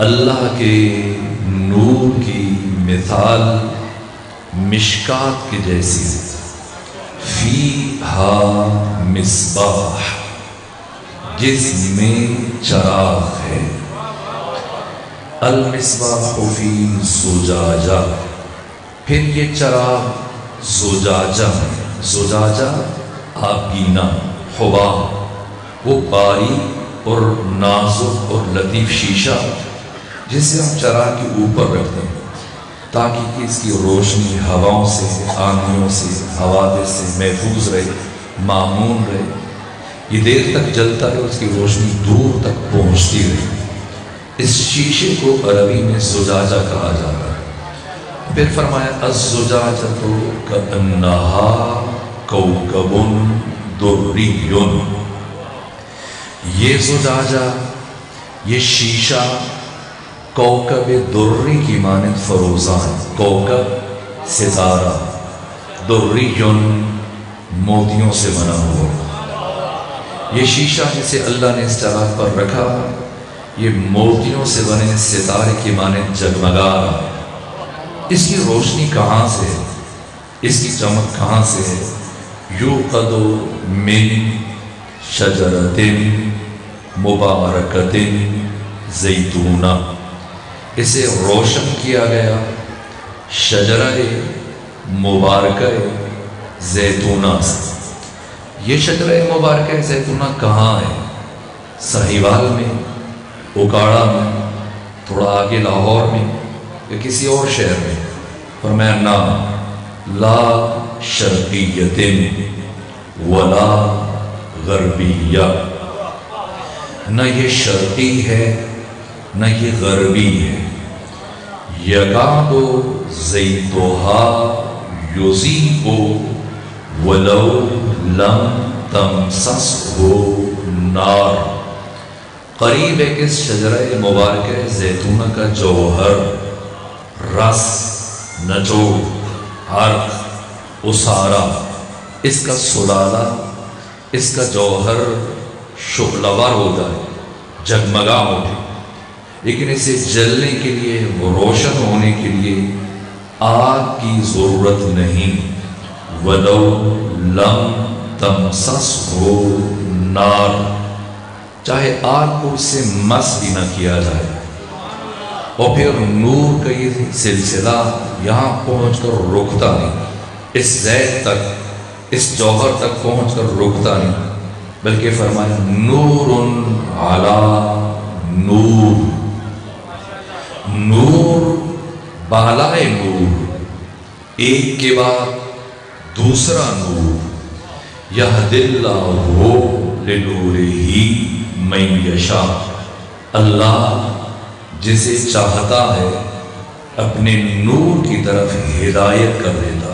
اللہ کے نور کی مثال مشکات کی جیسی فیہا مصباح، جس میں چراغ ہے، المصباح فی زجاجہ، پھر یہ چراغ زجاجہ ہے، زجاجہ آبگینہ حباب، وہ باریک اور نازک اور لطیف شیشہ جسے ہم چراغ کے اوپر رکھتے ہیں تاکہ کہ اس کی روشنی ہواؤں سے، آندھیوں سے، حوادث سے محفوظ رہے، مامون رہے، یہ دیر تک جلتا ہے، اس کی روشنی دور تک پہنچتی رہے۔ اس شیشے کو عربی میں زجاجہ کہا جاتا ہے۔ پھر فرمایا الزجاجۃ کأنہا کوکب دری، یہ زجاجہ، یہ شیشہ کوکب دری کی مانند فروزان، کوکب ستارہ، دری موتیوں سے بنا ہوا، یہ شیشہ جسے اللہ نے اس چراغ پر رکھا یہ موتیوں سے بنے ستارے کی مانند جگمگا رہا۔ اس کی روشنی کہاں سے ہے، اس کی چمک کہاں سے ہے؟ یوقد من شجرۃ مبارکۃ زیتونہ، اسے روشن کیا گیا شجرہ مبارکہ زیتونہ سے۔ یہ شجرہ مبارکہ زیتونہ کہاں ہے؟ سہیوال میں، اکاڑا میں، تھوڑا آگے لاہور میں، یا کسی اور شہر میں؟ فرمایا نا، لا شرقیت ولا غربیہ، نہ یہ شرقی ہے نہ یہ غربی ہے۔ یکاد زیتھہا یضیء ولو لم تمسسہ نار، قریب ہے کہ اس شجرہ مبارکہ زیتونہ کا جوہر، رس، نچوڑ، حرف، اسارہ، اس کا سلالہ، اس کا جوہر شعلہ ور ہو جائے، جگمگا ہو جائے، لیکن اسے جلنے کے لیے، وہ روشن ہونے کے لیے آگ کی ضرورت نہیں۔ وَلَوْ لَمْ تَمْسَسْهُ نار، چاہے آگ کو اس سے مس بھی نہ کیا جائے۔ اور پھر نور کا یہ سلسلہ یہاں پہنچ کر رکتا نہیں، اس زید تک، اس جوہر تک پہنچ کر رکتا نہیں، بلکہ فرمایا نور علی نور، نور بالائے نور، ایک کے بعد دوسرا نور، یہدی اللہ لنورہ من یشاء، اللہ جسے چاہتا ہے اپنے نور کی طرف ہدایت کر دیتا ہے۔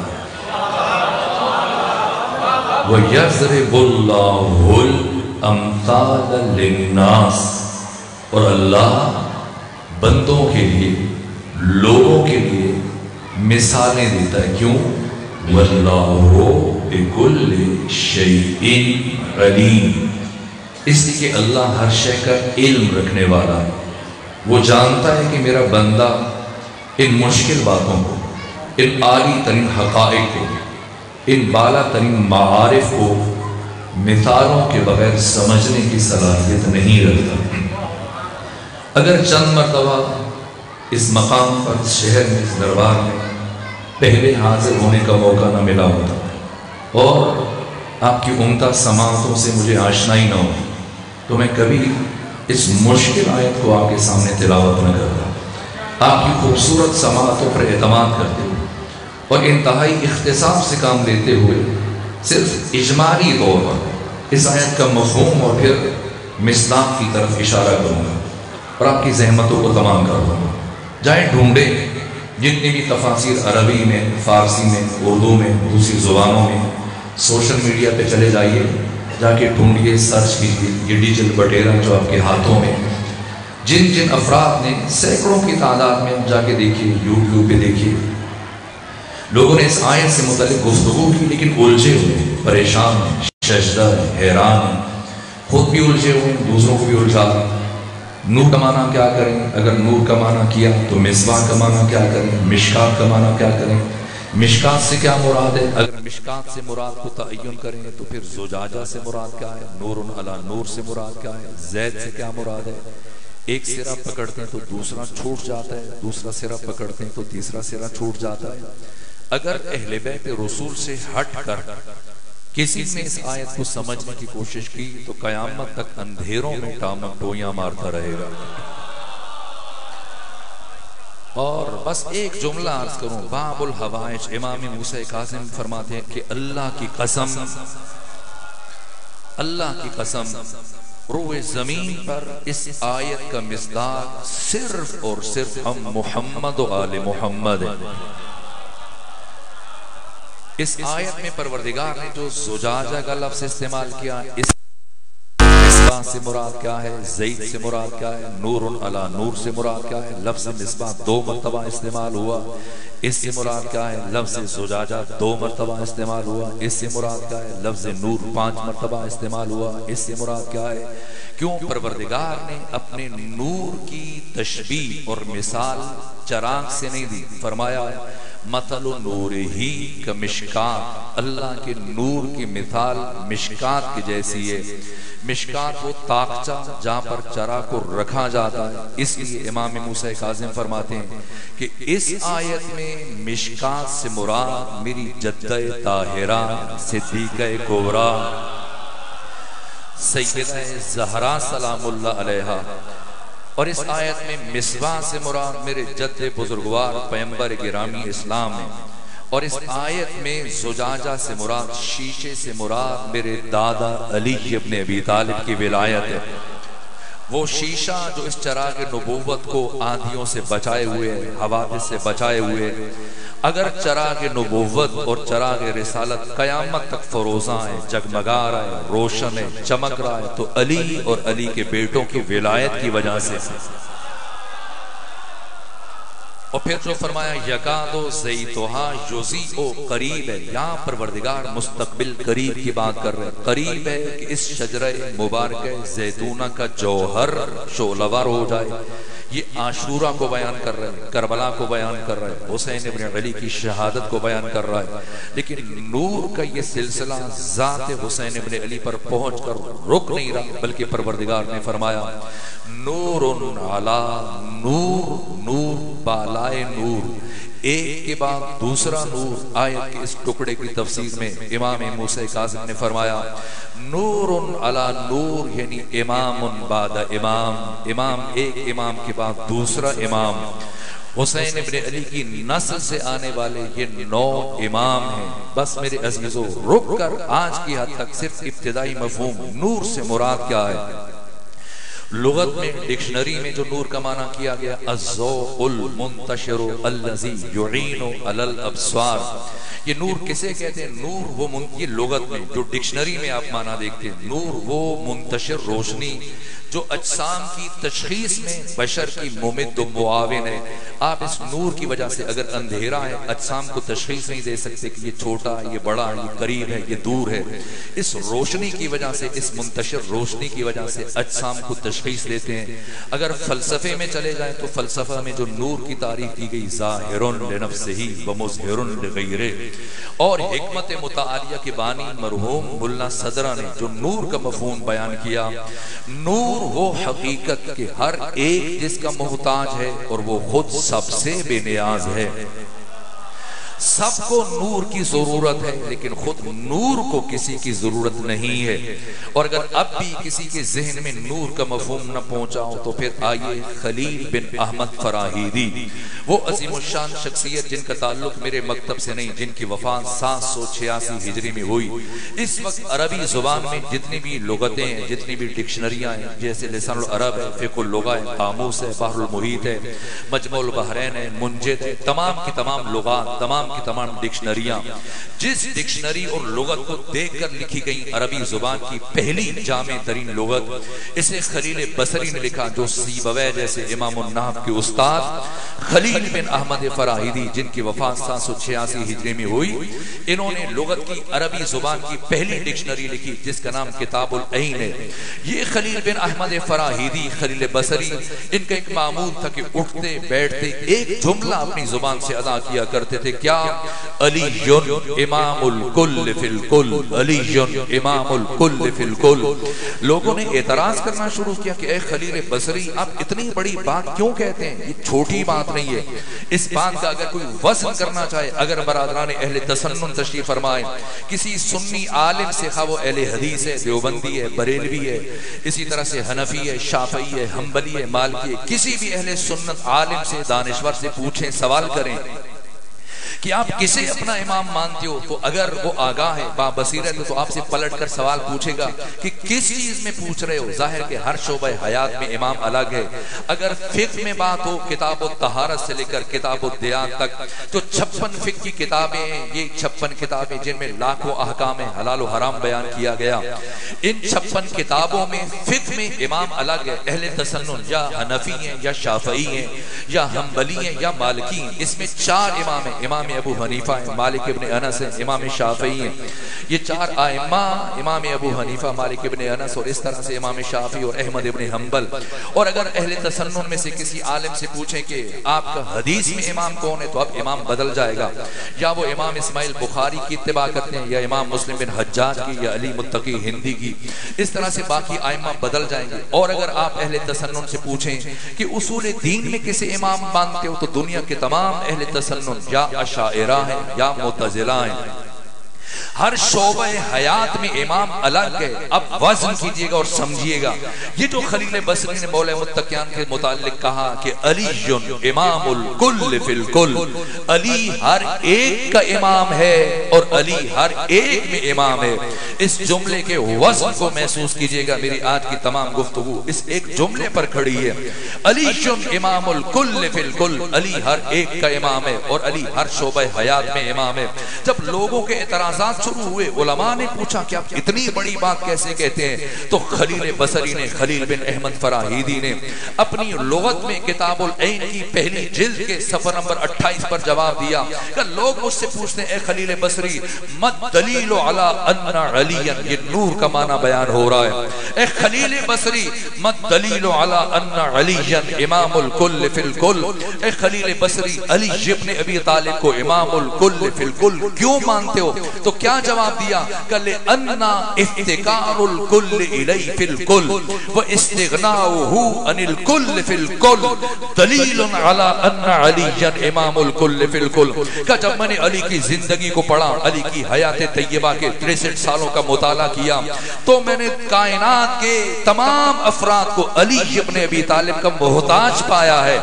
وَيَضْرِبُ اللَّهُ الْأَمْثَالَ لِلنَّاسِ، اور اللہ بندوں کے لیے، لوگوں کے لیے مثالیں دیتا ہے۔ کیوں؟ وَاللَّهُ بِكُلِّ شَيْءٍ عَلِيمٌ، اس لیے کہ اللہ ہر شے کا علم رکھنے والا ہے، وہ جانتا ہے کہ میرا بندہ ان مشکل باتوں کو، ان عالی ترین حقائق کو، ان بالا ترین معارف کو مثالوں کے بغیر سمجھنے کی صلاحیت نہیں رکھتا۔ اگر چند مرتبہ اس مقام پر، اس شہر میں، اس دربار میں پہلے حاضر ہونے کا موقع نہ ملا ہوتا اور آپ کی عمدہ سماعتوں سے مجھے آشنائی نہ ہوتی تو میں کبھی اس مشکل آیت کو آپ کے سامنے تلاوت نہ کرتا۔ آپ کی خوبصورت سماعتوں پر اعتماد کرتے ہوئے اور انتہائی اختصاص سے کام لیتے ہوئے صرف اجمالی طور پر اس آیت کا مفہوم اور پھر مصداق کی طرف اشارہ کروں گا اور آپ کی زحمتوں کو تمام کر دوں گا۔ جائیں ڈھونڈیں جتنی بھی تفاسیر عربی میں، فارسی میں، اردو میں، دوسری زبانوں میں، سوشل میڈیا پہ چلے جائیے، جا کے ڈھونڈیے، سرچ کیجیے، یہ ڈیجیٹل بٹیرا جو آپ کے ہاتھوں میں، جن جن افراد نے سینکڑوں کی تعداد میں، جا کے دیکھیے، یوٹیوب پہ دیکھیے، لوگوں نے اس آیت سے متعلق گفتگو کی لیکن الجھے ہوئے، پریشان ہیں، ششدر ہیں، حیران ہیں، خود بھی الجھے ہوئے ہیں، دوسروں کو بھی الجھا، نور کا معنی کیا کریں؟ اگر نور کا معنی کیا تو مصباح کا معنی کیا کریں؟ مشکات کا معنی کیا کریں؟ مشکات سے کیا مراد ہے؟ اگر مشکات سے مراد کو تعین کریں تو پھر زجاجہ سے مراد کیا ہے؟ نور علی نور سے مراد کیا ہے؟ زید سے کیا مراد ہے؟ ایک سرا پکڑتے ہیں تو دوسرا چھوٹ جاتا ہے، دوسرا سرا پکڑتے ہیں تو تیسرا سرا چھوٹ جاتا ہے۔ اگر اہل بیت رسول سے ہٹ کر کسی نے اس آیت کو سمجھنے کی کوشش کی تو قیامت تک اندھیروں میں ٹامک ٹویاں مارتا رہے گا۔ اور بس ایک جملہ عرض کروں، باب الحوائج، امام موسیٰ کاظم فرماتے ہیں کہ اللہ کی قسم، اللہ کی قسم، روئے زمین پر اس آیت کا مصداق صرف اور صرف ہم محمد و آل محمد ہیں۔ اس آیت میں پروردگار نے جو زجاجہ کا لفظ استعمال کیا، اس مصباح سے مراد کیا ہے، زید سے مراد کیا ہے، نور علی نور سے مراد کیا ہے، لفظ مصباح 2 مرتبہ استعمال ہوا، اس سے مراد کیا ہے، لفظ زجاجہ 2 مرتبہ استعمال ہوا، اس سے مراد کیا ہے، لفظ نور 5 مرتبہ استعمال ہوا، اس سے مراد کیا ہے؟ کیوں پروردگار نے اپنے نور کی تشبیہ اور مثال چراغ سے نہیں دی، فرمایا مثل نور ہی کمشکات، اللہ کے نور کی مثال مشکات کی جیسی ہے۔ مشکات وہ طاقچہ جہاں پر چراغ کو رکھا جاتا ہے، اس لیے امام موسیٰ کاظم فرماتے ہیں کہ اس آیت میں مشکات سے مراد میری جدہ طاہرہ صدیقہ کبریٰ سیدہ زہرا سلام اللہ علیہا، اور اس آیت میں مصباح سے مراد میرے جد بزرگوار پیغمبر گرامی اسلام ہے، اور اس آیت میں زجاجہ سے مراد، شیشے سے مراد میرے دادا علی ابن ابی طالب کی ولایت ہے۔ وہ شیشہ جو اس چراغ نبوت کو آندھیوں سے بچائے ہوئے، حوادث سے بچائے ہوئے، اگر چراغ نبوت اور چراغ رسالت قیامت تک فروزاں ہے، جگمگا رہا ہے، روشن ہے، چمک رہا ہے، تو علی اور علی کے بیٹوں کی ولایت کی وجہ سے۔ اور پھر جو فرمایا یکادو زیتھا یضیء، قریب ہے، یہاں پروردگار مستقبل قریب کی بات کر رہے ہیں، قریب ہے کہ اس شجرہ مبارکہ زیتونہ کا جوہر شعلہور ہو جائے۔ یہ عاشورہ کو بیان کر رہے ہیں، کربلا کو بیان کر رہے ہیں، حسین ابن علی کی شہادت کو بیان کر رہا ہے، لیکن نور کا یہ سلسلہ ذات حسین ابن علی پر پہنچ کر رک نہیں رہا، بلکہ پروردگار نے فرمایا نور علی نور، نور بالائے نور، ایک کے بعد دوسرا نور۔ آیت کے اس ٹکڑے کی تفسیر میں امام موسیٰ کاظم نے فرمایا نور علی نور، یعنی امام بعد امام، امام ایک امام کے بعد دوسرا امام۔ حسین ابن علی کی نسل سے آنے والے یہ 9 امام ہیں۔ بس میرے عزیزو، رک کر آج کی حد تک صرف ابتدائی مفہوم نور سے مراد کیا ہے؟ لغت میں ڈکشنری میں جو نور کا معنی کیا گیا، الضوء المنتشر الذی یعین علی الابصار، یہ نور کسے کہتے ہیں؟ نور وہ یہ لغت میں جو ڈکشنری میں آپ معنی دیکھتے ہیں، نور وہ منتشر روشنی جو اجسام کی تشخیص میں بشر کی ممد و معاون ہے۔ آپ اس نور کی وجہ سے اگر اندھیرا ہے، اجسام کو تشخیص نہیں دے سکتے کہ یہ چھوٹا ہے، یہ بڑا ہے، یہ قریب ہے، یہ دور ہے۔ اس روشنی کی وجہ سے، اس منتشر روشنی کی وجہ سے اجسام کو تشخیص دیتے ہیں۔ اگر فلسفے میں چلے جائیں تو فلسفہ میں جو نور کی تعریف کی گئی، ظاہر لنفسہ و مظہر لغیرہ، اور حکمت متعالیہ کے بانی مرحوم ملا صدرہ نے جو نور کا مفہوم بیان کیا، نور وہ حقیقت کہ ہر ایک جس کا محتاج ہے اور وہ خود سب سے بے نیاز ہے۔ سب کو نور کی ضرورت ہے، لیکن خود نور کو کسی کی ضرورت نہیں ہے۔ اور اگر اب بھی کسی کے ذہن میں نور کا مفہوم نہ پہنچا ہو تو پھر آئیے خلیل بن احمد فراہیدی، وہ عظیم الشان شخصیت جن کا تعلق میرے مکتب سے نہیں، جن کی وفات 786 ہجری میں ہوئی۔ اس وقت عربی زبان میں جتنی بھی لغتیں ہیں، جتنی بھی ڈکشنریاں ہیں، جیسے لسان العرب ہے، فقہ اللغہ ہے، قاموس ہے، بحر المحیط ہے، مجموع البحرین ہے، منجد ہے، تمام کی تمام لغات، تمام کی تمام ڈکشنریاں جس ڈکشنری اور لغت کو دیکھ کر لکھی گئی عربی زبان کی پہلی جامع ترین لغت، اسے خلیل بصری نے لکھا، جو سیبویہ جیسے امام النحو کے استاد خلیل بن احمد فراہیدی جن کی وفات 786 ہجری میں ہوئی، انہوں نے لغت کی عربی زبان کی پہلی ڈکشنری لکھی جس کا نام کتاب العین ہے۔ یہ خلیل بن احمد فراہیدی خلیل بصری، ان کا ایک معمول تھا کہ اٹھتے بیٹھتے ایک جملہ اپنی زبان سے ادا کیا کرتے تھے، کیا؟ علی امام الکل فی الکل، علی امام الکل فی الکل۔ لوگوں نے اعتراض کرنا شروع کیا کہ اے خلیل بصری، آپ اتنی بڑی بات کیوں کہتے ہیں؟ یہ چھوٹی بات نہیں ہے، اس بات کا اگر کوئی وزن کرنا چاہے، اگر برادران اہل تسنن تشریف فرمائے، کسی سنی عالم سے، خواہ وہ اہل حدیث ہے، دیوبندی ہے، بریلوی ہے، اسی طرح سے حنفی ہے، شافعی ہے، حنبلی ہے، مالکی ہے، کسی بھی اہل سنت عالم سے، دانشور سے پوچھیں، سوال کریں کہ آپ کسے اپنا امام مانتے ہو، تو اگر وہ آگاہ ہے، با بصیرت ہے، تو آپ سے پلٹ کر سوال پوچھے گا کہ کس چیز میں پوچھ رہے ہو۔ ظاہر کہ ہر شعبہ حیات میں امام الگ ہے۔ اگر فقہ میں بات ہو، کتاب الطہارت سے لے کر کتاب الدیان تک، تو 56 فقہ کی کتابیں ہیں، یہ 56 کتابیں جن میں لاکھوں احکام حلال و حرام بیان کیا گیا۔ ان 56 کتابوں میں فقہ میں امام الگ ہے، اہل تسنن یا حنفی ہیں یا شافعی ہیں یا حنبلی ہیں یا مالکی ہیں۔ اس میں 4 امام ہیں، امام ابو حنیفہ ہیں، مالک ابن انس ہیں، امام شافعی ہیں۔ یہ 4 ائمہ، امام ابو حنیفہ، مالک ابن انس اور اس طرح سے امام شافعی اور احمد ابن حنبل۔ اور اگر اہل تسنن میں سے کسی عالم سے پوچھیں کہ آپ کا حدیث میں امام کون ہے، تو اب امام بدل جائے گا، یا وہ امام اسماعیل بخاری کی اتباع کرتے ہیں، یا امام مسلم بن حجاج کی، یا علی متقی ہندی کی، اس طرح سے باقی ائمہ بدل جائیں گے۔ اور اگر آپ اہل تسنن سے پوچھیں کہ اصول دین میں کسے امام مانتے ہو، تو دنیا کے تمام اہل تسنن یا اشاعرہ ہیں یا معتزلہ ہیں۔ ہر شعبہ حیات میں امام الگ ہے۔ اب وزن کیجئے گا اور سمجھیے گا، یہ جو خلیل بصری نے مولا متقیان کے متعلق کہا کہ علی امام الکل فی الکل، علی ہر ایک کا امام ہے اور علی ہر ایک میں امام ہے، اس جملے کے وزن کو محسوس کیجئے گا۔ میری آج کی تمام گفتگو اس ایک جملے پر کھڑی ہے، علی امام الکل فی الکل، علی ہر ایک کا امام ہے اور علی ہر شعبہ حیات میں امام ہے۔ جب لوگوں کے اعتراضات شروع ہوئے، علماء نے پوچھا کہ آپ اتنی بڑی بات کیسے کہتے ہیں، تو خلیل بصری نے، خلیل بن احمد فراہیدی نے اپنی لغت میں کتاب العین کی پہلی جلد کے صفحہ نمبر 28 پر جواب دیا کہ لوگ مجھ سے پوچھتے ہیں اے خلیل بصری، مد دلیل علی ان علی، یہ نور کا معنی بیان ہو رہا ہے، اے خلیل بصری مد دلیل علی ان علی امام الکل فی الکل، اے خلیل بصری علی ابن ابی طالب کو امام الکل فی الکل کیوں مانتے ہو؟ تو کیا جواب دیا کہ لأن افتقار الکل الی فی الکل و استغناؤہ عن الکل فی الکل دلیل علی ان علی امام الکل فی الکل۔ کہ جب میں نے علی کی زندگی کو پڑھا، علی کی حیات طیبہ کے 63 سالوں کا مطالعہ کیا، تو میں نے کائنات کے تمام افراد کو علی ابن ابی طالب کا محتاج پایا ہے،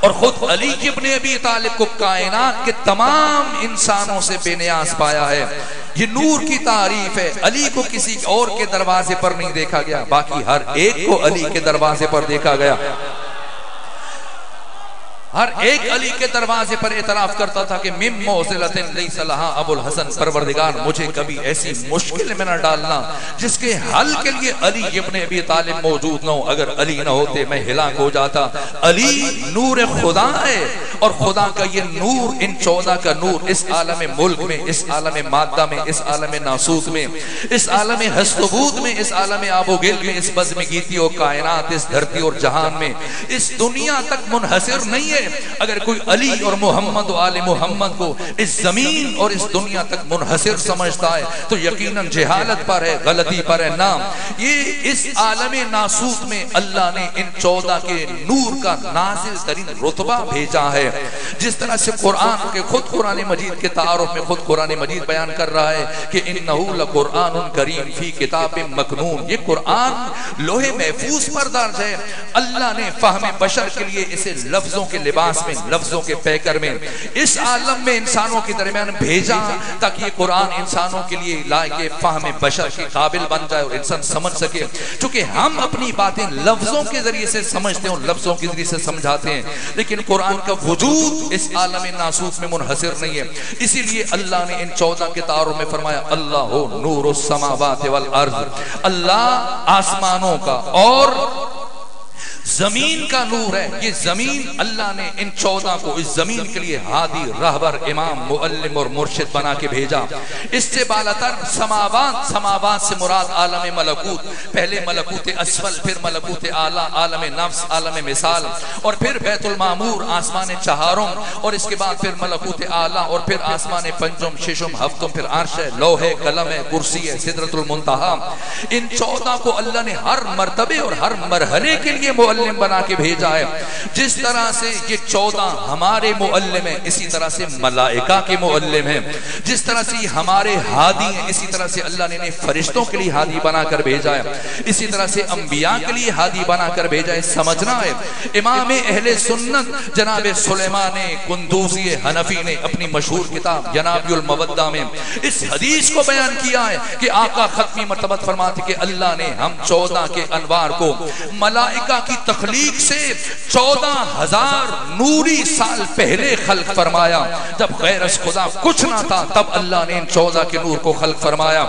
اور خود علی ابن ابی طالب کو کائنات کے تمام انسانوں سے بے نیاز پایا ہے۔ یہ نور کی تعریف ہے۔ علی کو کسی اور کے دروازے پر نہیں دیکھا گیا، باقی ہر ایک کو علی کے دروازے پر دیکھا گیا۔ ہر ایک علی کے دروازے پر اعتراف کرتا تھا کہ مم موزلۃ لیس لہا ابو الحسن، پروردگار مجھے کبھی ایسی مشکل میں نہ ڈالنا جس کے حل کے لیے علی ابن ابی طالب موجود نہ ہو، اگر علی نہ ہوتے میں ہلاک ہو جاتا۔ علی نور خدا ہے، اور خدا کا یہ نور، ان 14 کا نور اس عالم ملک میں، اس عالم مادہ میں، اس عالم ناسوت میں، اس عالم ہست و بود میں، اس عالم آب و گل میں، اس بزم گیتی و کائنات، اس دھرتی اور جہان میں، اس دنیا تک منحصر نہیں ہے۔ اگر کوئی علی اور محمد و آل محمد کو اس زمین اور اس دنیا تک منحصر سمجھتا ہے تو یقیناً جہالت پر ہے، غلطی پر ہے۔ نام یہ اس عالم ناسوت میں اللہ نے ان 14 کے نور کا نازل ترین رتبہ بھیجا ہے۔ جس طرح سے قرآن کے خود قرآن مجید کے تعارف میں خود قرآن مجید بیان کر رہا ہے کہ انہو لقرآن کریم فی کتاب مکنون، یہ قرآن لوح محفوظ پر درج ہے۔ اللہ نے فہم بشر کے لیے اسے لفظوں کے لباس میں، لفظوں کے پیکر میں، اس عالم میں انسانوں کے درمیان بھیجا تاکہ یہ قرآن انسانوں کے لیے لائق فہم بشر کے قابل بن جائے اور انسان سمجھ سکے۔ چونکہ ہم اپنی باتیں لفظوں کے ذریعے سے سمجھتے ہیں اور لفظوں کے ذریعے سے سمجھاتے ہیں، لیکن قرآن کا وجود اس عالم ناسوت میں منحصر نہیں ہے. اسی لیے اللہ نے ان 14 کے تعارف میں فرمایا اللہ نور السماوات والارض، اللہ آسمانوں کا اور زمین کا نور ہے. یہ زمین اللہ نے ان 14 کو اس زمین کے لیے ہادی، رہبر، امام، معلم اور مرشد بنا کے بھیجا. اس سے بالاتر سماوات، سماوات سے مراد عالم ملکوت، پہلے ملکوت اسفل، پھر ملکوت اعلی، عالم نفس، عالم مثال، اور پھر بیت المعمور، آسمان چہارم، اور اس کے بعد پھر ملکوت اعلی، اور پھر آسمان پنجم، ششم، ہفتم، پھر عرش ہے، لوح ہے، قلم ہے، کرسی ہے، سدرۃ المنتہا. ان 14 کو اللہ نے ہر مرتبے اور ہر مرحلے کے لیے معلم بنا کے بھیجا ہے. جس طرح سے یہ 14 ہمارے معلم ہیں، اسی طرح سے ملائکہ کے معلم ہیں. جس طرح سے یہ ہمارے ہادی ہیں، اسی طرح سے اللہ نے انہیں فرشتوں کے لیے ہادی بنا کر بھیجا ہے. اسی طرح سے انبیاء کے لیے ہادی بنا کر بھیجا ہے. سمجھنا ہے امام اہل سنت جناب سلیمان قندوزی حنفی نے اپنی مشہور کتاب جناب المودہ میں اس حدیث کو بیان کیا ہے کہ آقا ختمی مرتبہ فرماتے کہ اللہ نے ہم 14 کے انوار کو ملائکہ کی تخلیق سے 14,000 نوری سال پہلے خلق فرمایا. جب غیر از خدا کچھ نہ تھا تب اللہ نے ان 14 کے نور کو خلق فرمایا.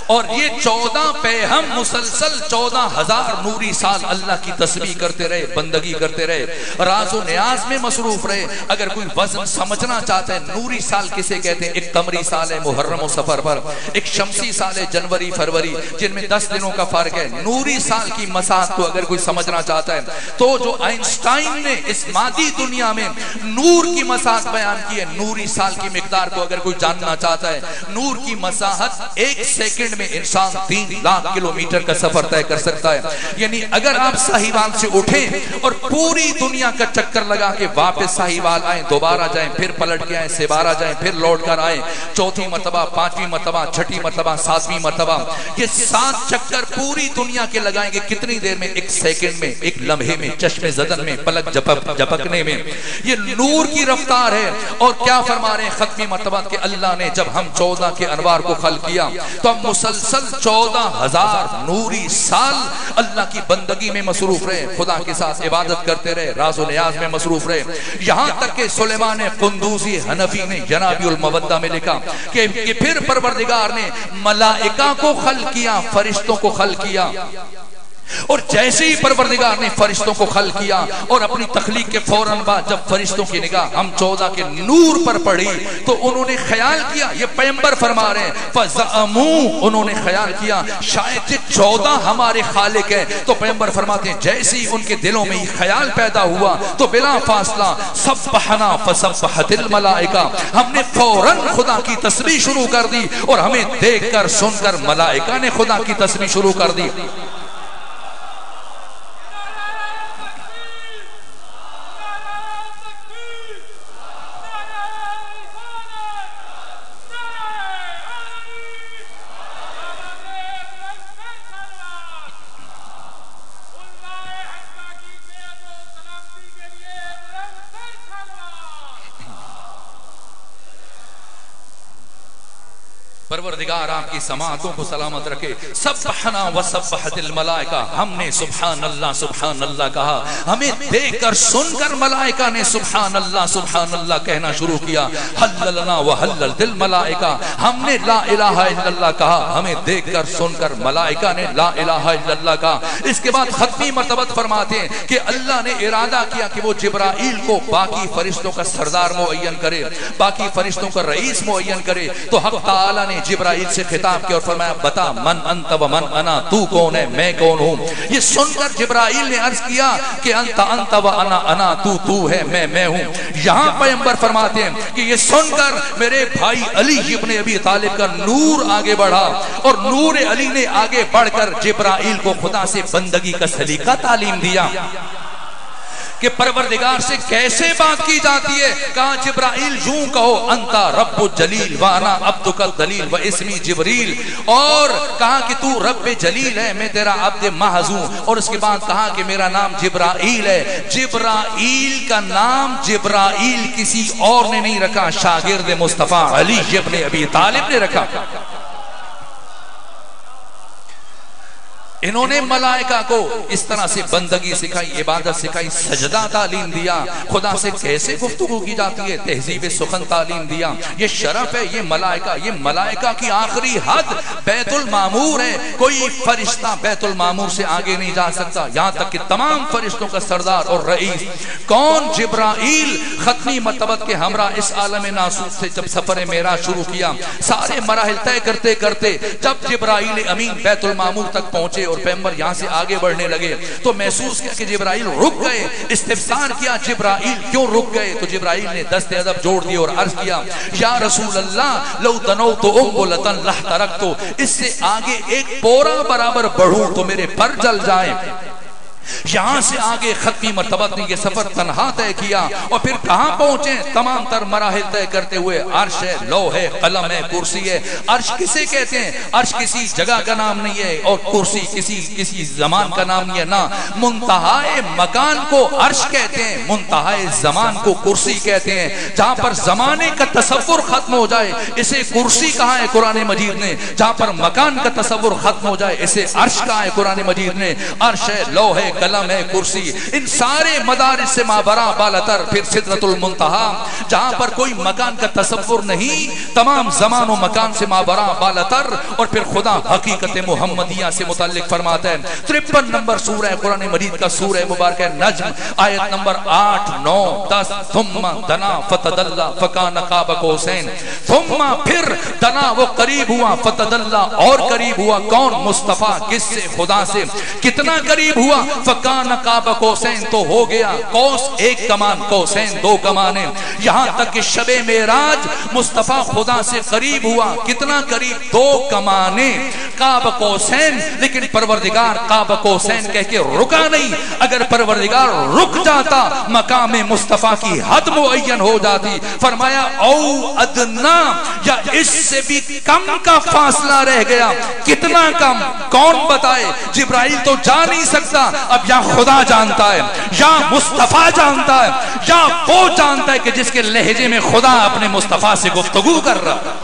اور یہ 14 پہ ہم مسلسل 14,000 نوری سال اللہ کی تسبیح کرتے رہے، بندگی کرتے رہے، راز و نیاز میں مصروف رہے. اگر کوئی وزن سمجھنا چاہتا ہے نوری سال کسے کہتے ہیں؟ ایک قمری سال ہے محرم و صفر پر، ایک شمسی سال ہے جنوری فروری جن میں 10 دنوں کا فرق ہے. نوری سال کی مساحت کو اگر کوئی سمجھنا چاہتا ہے تو جو آئنسٹائن نے اس مادی دنیا میں نور کی مساحت بیان کی ہے، نوری سال کی مقدار کو اگر کوئی جاننا چاہتا ہے، نور کی مساحت 1 سیکنڈ میں انسان 3 لاکھ کلومیٹر کا سفر طے کر سکتا ہے. یعنی اگر آپ ساہیوال سے اٹھیں اور پوری دنیا کا چکر لگا کے واپس ساہیوال آئیں، دوبارہ جائیں، پھر پلٹ کے آئیں، سبارہ جائیں، پھر لوٹ کر آئیں، چوتھی مرتبہ، 5ویں مرتبہ، 6ٹھی مرتبہ، 7ویں مرتبہ، یہ 7 چکر پوری دنیا کے لگائیں گے کتنی دیر میں؟ 1 سیکنڈ میں، 1 لمحے میں، چشم زدن میں، پلک جھپکنے میں. یہ نور کی رفتار ہے. اور کیا فرما رہے ہیں ختمی مرتبہ کہ اللہ نے جب ہم 14 کے انوار کو خلق کیا تو ہم مسلسل 14,000 نوری سال اللہ کی بندگی میں مصروف رہے، خدا کے ساتھ عبادت کرتے رہے، راز و نیاز میں مصروف رہے. یہاں تک کہ سلیمان قندوزی حنفی نے جناب المودہ میں لکھا کہ پھر پروردگار نے ملائکہ کو خلق کیا، فرشتوں کو خلق کیا. اور جیسے ہی پروردگار نے فرشتوں کو خلق کیا اور اپنی تخلیق کے فوراً بعد جب فرشتوں کی نگاہ ہم 14 کے نور پر پڑی تو انہوں نے خیال کیا، یہ پیغمبر فرما رہے ہیں، فَزَعَمُوا، انہوں نے خیال کیا شاید یہ 14 ہمارے خالق ہیں. تو پیغمبر فرماتے ہیں جیسے ہی ان کے دلوں میں یہ خیال پیدا ہوا تو بلا فاصلہ سبحنا فسبحت الملائکہ، ہم نے فوراً خدا کی تسبیح شروع کر دی اور ہمیں دیکھ کر سن کر ملائکہ نے خدا کی تسبیح شروع کر دی. پروردگار آپ کی سماعتوں کو سلامت رکھے. سبحنا وسبحت الملائکہ، ہم نے سبحان اللہ کہا، ہمیں دیکھ کر سن کر ملائکہ نے سبحان اللہ کہنا شروع کیا. حللنا وحللت الملائکہ، ہم نے لا الہ الا اللہ کہا، ہمیں دیکھ کر سن کر ملائکہ نے لا الہ الا اللہ کہا. اس کے بعد ختمی مرتبہ فرماتے ہیں کہ اللہ نے ارادہ کیا کہ وہ جبرائیل کو باقی فرشتوں کا سردار معین کرے، باقی فرشتوں کا رئیس معین کرے. تو حق تعالی نے جبرائیل سے خطاب کیا اور فرمایا بتا من انت و من انا، تو کون ہے میں کون ہوں. یہ سن کر جبرائیل نے عرض کیا کہ انت و انا، تو ہے میں ہوں. یہاں پیغمبر فرماتے ہیں کہ یہ سن کر میرے بھائی علی ابن ابی طالب کا نور آگے بڑھا اور نور علی نے آگے بڑھ کر جبرائیل کو خدا سے بندگی کا سلیقہ تعلیم دیا کہ پروردگار سے کیسے بات کی جاتی ہے. کہا جبرائیل یوں کہو انتا رب جلیل وانا عبدک الدلیل و اسمی جبریل، اور کہا کہ تو رب جلیل ہے، میں تیرا عبد محض ہوں. اور اس کے بعد کہا کہ میرا نام جبرائیل ہے. جبرائیل کا نام جبرائیل کسی اور نے نہیں رکھا، شاگرد مصطفیٰ علی ابن ابی طالب نے رکھا. انہوں نے ملائکہ کو اس طرح سے بندگی سکھائی، عبادت سکھائی، سجدہ تعلیم دیا، خدا سے کیسے گفتگو کی جاتی ہے تہذیب سخن تعلیم دیا۔ یہ شرف ہے، یہ ملائکہ کی آخری حد بیت المعمور ہے، کوئی فرشتہ بیت المعمور سے آگے نہیں جا سکتا، یہاں تک کہ تمام فرشتوں کا سردار اور رئیس کون؟ جبرائیل ختمی مرتبت کے ہمراہ اس عالم ناسوت سے جب سفر معراج شروع کیا، سارے مراحل طے کرتے کرتے جب جبرائیل امین بیت المعمور تک پہنچے اور پیغمبر یہاں سے آگے بڑھنے لگے تو محسوس کیا کہ جبرائیل رک گئے۔ استفسار کیا جبرائیل کیوں رک گئے؟ تو جبرائیل نے دست ادب جوڑ دی اور عرض کیا یا رسول اللہ لو دنوت انبلتن لحترقت، اس سے آگے ایک پورا برابر بڑھوں تو میرے پر جل جائے۔ یہاں سے آگے ختمی مرتبت نے یہ سفر تنہا طے کیا اور پھر کہاں پہنچے؟ تمام تر مراحل طے کرتے ہوئے عرش ہے، لوح ہے، قلم ہے، کرسی ہے۔ عرش کسے کہتے ہیں؟ عرش کسی جگہ کا نام نہیں ہے اور کرسی کسی زمان کا نام نہیں ہے، نہ منتہائے مکان کو عرش کہتے ہیں، منتہائے زمان کو کرسی کہتے ہیں۔ جہاں پر زمانے کا تصور ختم ہو جائے اسے کرسی کہا ہے قرآن مجید نے، جہاں پر مکان کا تصور ختم ہو جائے اسے عرش کہا ہے قرآن مجید نے۔ عرش ہے، لوح ہے، قلم ہے، کرسی، ان سارے مدارس سے مابرا بالاتر پھر سدرۃ المنتہا، جہاں پر کوئی مکان کا تصور نہیں، تمام زمان و مکان سے مابرا بالاتر، اور پھر خدا حقیقت محمدیہ سے متعلق فرماتا ہے۔ 53 نمبر سورہ قرآن مجید کا سورہ مبارکہ نجم آیت نمبر 8، 9، 10 ثم دنا فتدلا فکان قاب قوسین، ثم پھر دنا وہ قریب ہوا، فتدلا اور قریب ہوا، کون؟ مصطفیٰ، کس سے؟ خدا سے۔ کتنا قریب ہوا؟ فکان قاب قوسین، تو ہو گیا قوس ایک کمان، قوسین دو کمانیں۔ یہاں تک کہ شب معراج مصطفیٰ خدا سے قریب ہوا، کتنا قریب؟ 2 کمانیں، قاب قوسین۔ لیکن پروردگار قاب قوسین کہہ کے رکا نہیں، اگر پروردگار رک جاتا مقام مصطفیٰ کی حد معین ہو جاتی۔ فرمایا او ادنا، یا اس سے بھی کم کا فاصلہ رہ گیا۔ کتنا کم؟ کون بتائے؟ جبرائیل تو جا نہیں سکتا، اب یا خدا جانتا ہے، یا مصطفیٰ جانتا ہے، یا وہ جانتا ہے کہ جس کے لہجے میں خدا اپنے مصطفیٰ سے گفتگو کر رہا۔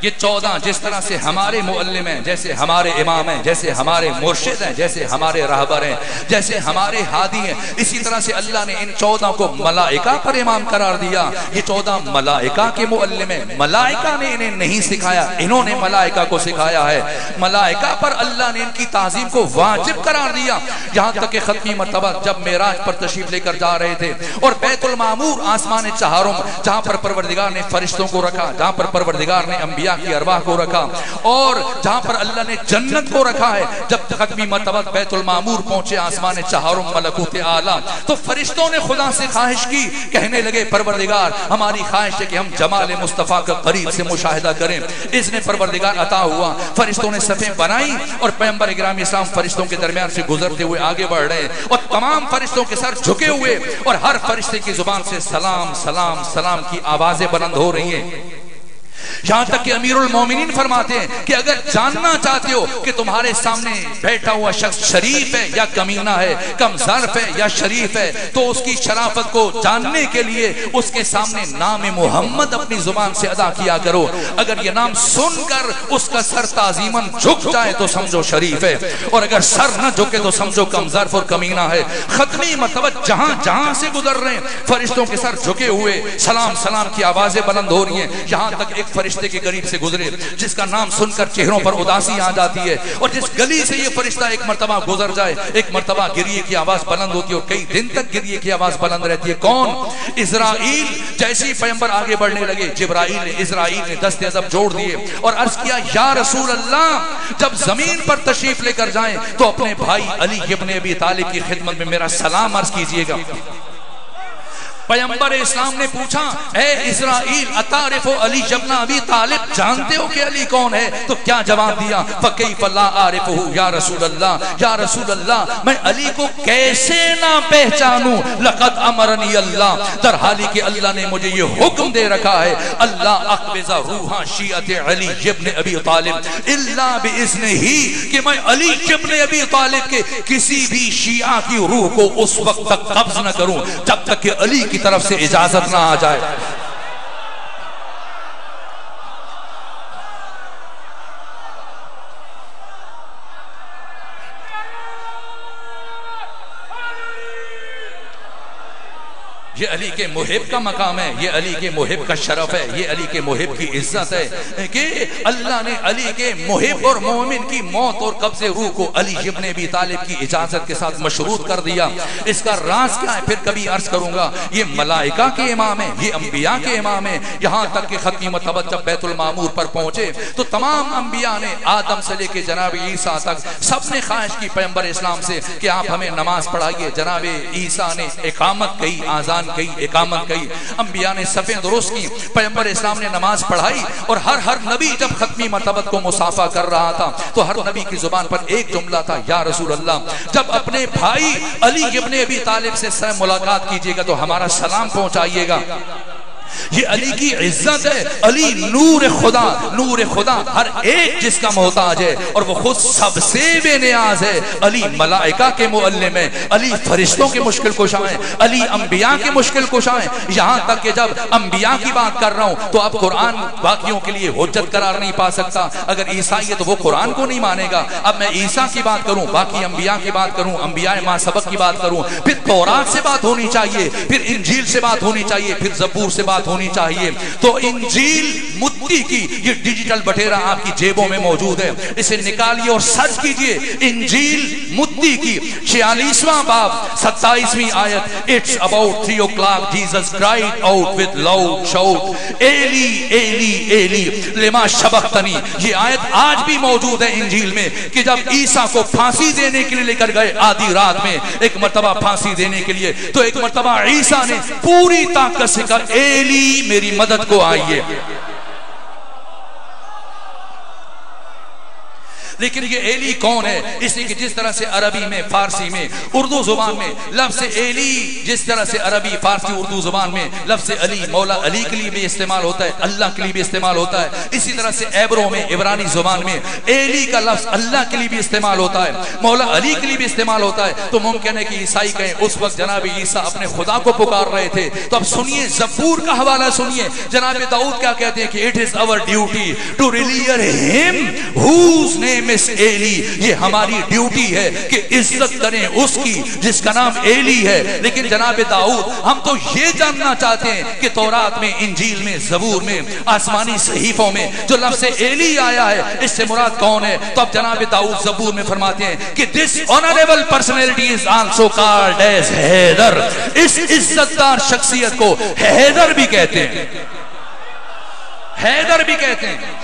یہ 14 جس طرح سے ہمارے معلم ہیں، جیسے ہمارے امام ہیں، جیسے ہمارے مرشد ہیں، جیسے ہمارے راہبر ہیں، جیسے ہمارے ہادی ہیں، اسی طرح سے اللہ نے ان 14 کو ملائکہ پر امام قرار دیا۔ یہ 14 ملائکہ کے معلم ہیں، ملائکہ نے انہیں نہیں سکھایا، انہوں نے ملائکہ کو سکھایا ہے۔ ملائکہ پر اللہ نے ان کی تعظیم کو واجب قرار دیا، یہاں تک کہ ختمی مرتبہ جب معراج پر تشریف لے کر جا رہے تھے اور بیت المعمور آسمان چہارم، جہاں پر پروردگار نے فرشتوں کو رکھا، جہاں پر پروردگار نے انبیاء کی ارواح کو رکھا، اور جہاں پر اللہ نے جنت کو رکھا ہے، جب ختمی مرتبہ بیت المعمور پہنچے آسمان چہارم ملکوت اعلیٰ، تو فرشتوں نے خدا سے خواہش کی، کہنے لگے پروردگار ہماری خواہش ہے کہ ہم جمال مصطفیٰ کا قریب سے مشاہدہ کریں۔ اذن پروردگار عطا ہوا، فرشتوں نے صفیں بنائی اور پیغمبر گرامی اسلام فرشتوں کے درمیان سے گزرتے ہوئے آگے بڑھ رہے ہیں، اور تمام فرشتوں کے سر جھکے ہوئے، اور ہر فرشتے کی زبان سے سلام سلام سلام کی آوازیں بلند ہو رہی ہیں۔ یہاں تک کہ امیر المومنین فرماتے ہیں کہ اگر جاننا چاہتے ہو کہ تمہارے سامنے بیٹھا ہوا شخص شریف ہے یا کمینہ ہے، کم ظرف ہے یا شریف ہے، تو اس کی شرافت کو جاننے کے لیے اس کے سامنے نام محمد اپنی زبان سے ادا کیا کرو۔ اگر یہ نام سن کر اس کا سر تعظیماً جھک جائے تو سمجھو شریف ہے، اور اگر سر نہ جھکے تو سمجھو کم ظرف اور کمینہ ہے۔ ختمی مرتبہ جہاں جہاں سے گزر رہے ہیں فرشتوں کے سر جھکے ہوئے، سلام سلام کی آوازیں بلند ہو رہی ہیں، یہاں تک ایک فرشتے کے قریب سے گزرے جس کا نام سن کر چہروں پر اداسی آ جاتی ہے، اور جس گلی سے یہ فرشتہ ایک مرتبہ گزر جائے ایک مرتبہ گریے کی آواز بلند ہوتی ہے اور کئی دن تک گریے کی آواز بلند رہتی ہے۔ کون؟ اسرائیل۔ جیسے ہی پیغمبر آگے بڑھنے لگے اسرائیل نے دست ادب جوڑ دیے اور عرض کیا یا رسول اللہ جب زمین پر تشریف لے کر جائیں تو اپنے بھائی علی ابن ابی طالب کی خدمت میں میرا سلام عرض کیجئے گا۔ پیغمبر اسلام نے پوچھا اے اسرائیل اتعرف علی ابن ابی طالب، جانتے ہو کہ علی کون ہے؟ تو کیا جواب دیا؟ فکیف لا اعرفہ یا رسول اللہ، یا رسول اللہ میں علی کو کیسے نہ پہچانوں؟ لقد امرنی اللہ، در حالی کہ اللہ نے مجھے یہ حکم دے رکھا ہے اللہ اقبض روح شیعت علی ابن ابی طالب الا باذنہ، کہ میں علی ابن ابی طالب کے کسی بھی شیعہ کی روح کو اس وقت تک قبض نہ کروں جب تک کہ علی کی طرف سے اجازت نہ آ جائے۔ یہ علی کے محب کا مقام ہے، یہ علی کے محب کا شرف ہے، یہ علی کے محب کی عزت ہے کہ اللہ نے علی کے محب اور مومن کی موت اور قبض روح کو علی ابن ابی طالب کی اجازت کے ساتھ مشروط کر دیا۔ اس کا راز کیا ہے پھر کبھی عرض کروں گا۔ یہ ملائکہ کے امام ہیں، یہ انبیاء کے امام ہیں، یہاں تک کہ ختمی مرتبہ جب بیت المعمور پر پہنچے تو تمام انبیاء نے آدم سے لے کے جناب عیسیٰ تک سب نے خواہش کی پیغمبر اسلام سے کہ آپ ہمیں نماز پڑھائیے۔ جناب عیسیٰ نے اقامت کہی، آذان کہی، اقامت کہی، انبیاء نے صفیں درست کی، پیغمبر اسلام نے نماز پڑھائی، اور ہر نبی جب ختمی مرتبت کو مصافحہ کر رہا تھا تو ہر نبی کی زبان پر ایک جملہ تھا، یا رسول اللہ جب اپنے بھائی علی ابن ابی طالب سے ملاقات کیجئے گا تو ہمارا سلام پہنچائیے گا۔ یہ علی کی عزت ہے، علی نور خدا ہر ایک جس کا محتاج ہے، اور وہ خود سب سے بے نیاز ہے۔ علی ملائکہ کے معلم ہے، علی فرشتوں کے مشکل کشا ہیں، علی انبیاء کے مشکل کشا ہیں، یہاں تک کہ جب انبیاء کی بات کر رہا ہوں تو اب قرآن باقیوں کے لیے حجت قرار نہیں پا سکتا۔ اگر عیسائی ہے تو وہ قرآن کو نہیں مانے گا، اب میں عیسیٰ کی بات کروں، باقی انبیاء کی بات کروں، انبیاء ما سبق کی بات کروں، پھر تورات سے بات ہونی چاہیے، پھر انجیل سے بات ہونی چاہیے، پھر زبور سے بات ہونی چاہیے۔ تو انجیل متی کی یہ ڈیجیٹل بٹیرہ آپ کی جیبوں میں موجود ہے، اسے نکالیے اور سرچ کیجئے انجیل متی کی 46واں باب 27ویں آیت۔ It's about 3 o'clock Jesus cried out with loud shout ایلی ایلی ایلی لما شبختنی۔ یہ آیت آج بھی موجود ہے انجیل میں کہ جب عیسیٰ کو پھانسی دینے کے لیے لے کر گئے آدھی رات میں، ایک مرتبہ پھانسی دینے کے لیے، تو ایک مرتبہ عیسیٰ نے پوری طاقت سے کہا ایلی میری مدد کو آئیے۔ لیکن یہ ایلی کون ہے؟ اس لیے کہ جس طرح سے عربی میں، فارسی میں، اردو زبان میں لفظ ایلی جس طرح سے عربی، فارسی، اردو زبان میں لفظ علی مولا علی کے لیے بھی استعمال ہوتا ہے، اللہ کے لیے بھی استعمال ہوتا ہے، اسی طرح سے عبروں میں، عبرانی زبان میں ایلی کا لفظ اللہ کے لیے بھی استعمال ہوتا ہے، مولا علی کے لیے بھی استعمال ہوتا ہے۔ تو ممکن ہے کہ عیسائی کہیں اس وقت جناب عیسیٰ اپنے خدا کو پکار رہے تھے۔ تو اب سنیے زبور کا حوالہ سنیے، جناب داؤد کیا کہتے ہیں کہ it is our duty to revere him whose name ایلی، یہ ہماری ڈیوٹی ہے کہ عزت کریں اس کی جس کا نام ایلی ہے۔ لیکن جناب داؤد ہم تو یہ جاننا چاہتے ہیں کہ تورات میں، انجیل میں، زبور میں، آسمانی صحیفوں میں جو لفظ ایلی آیا ہے اس سے مراد کون ہے؟ تو اب جناب داؤد زبور میں فرماتے ہیں کہ this honorable personality is also called as Haider. اس عزت دار شخصیت کو حیدر بھی کہتے ہیں، حیدر بھی کہتے ہیں۔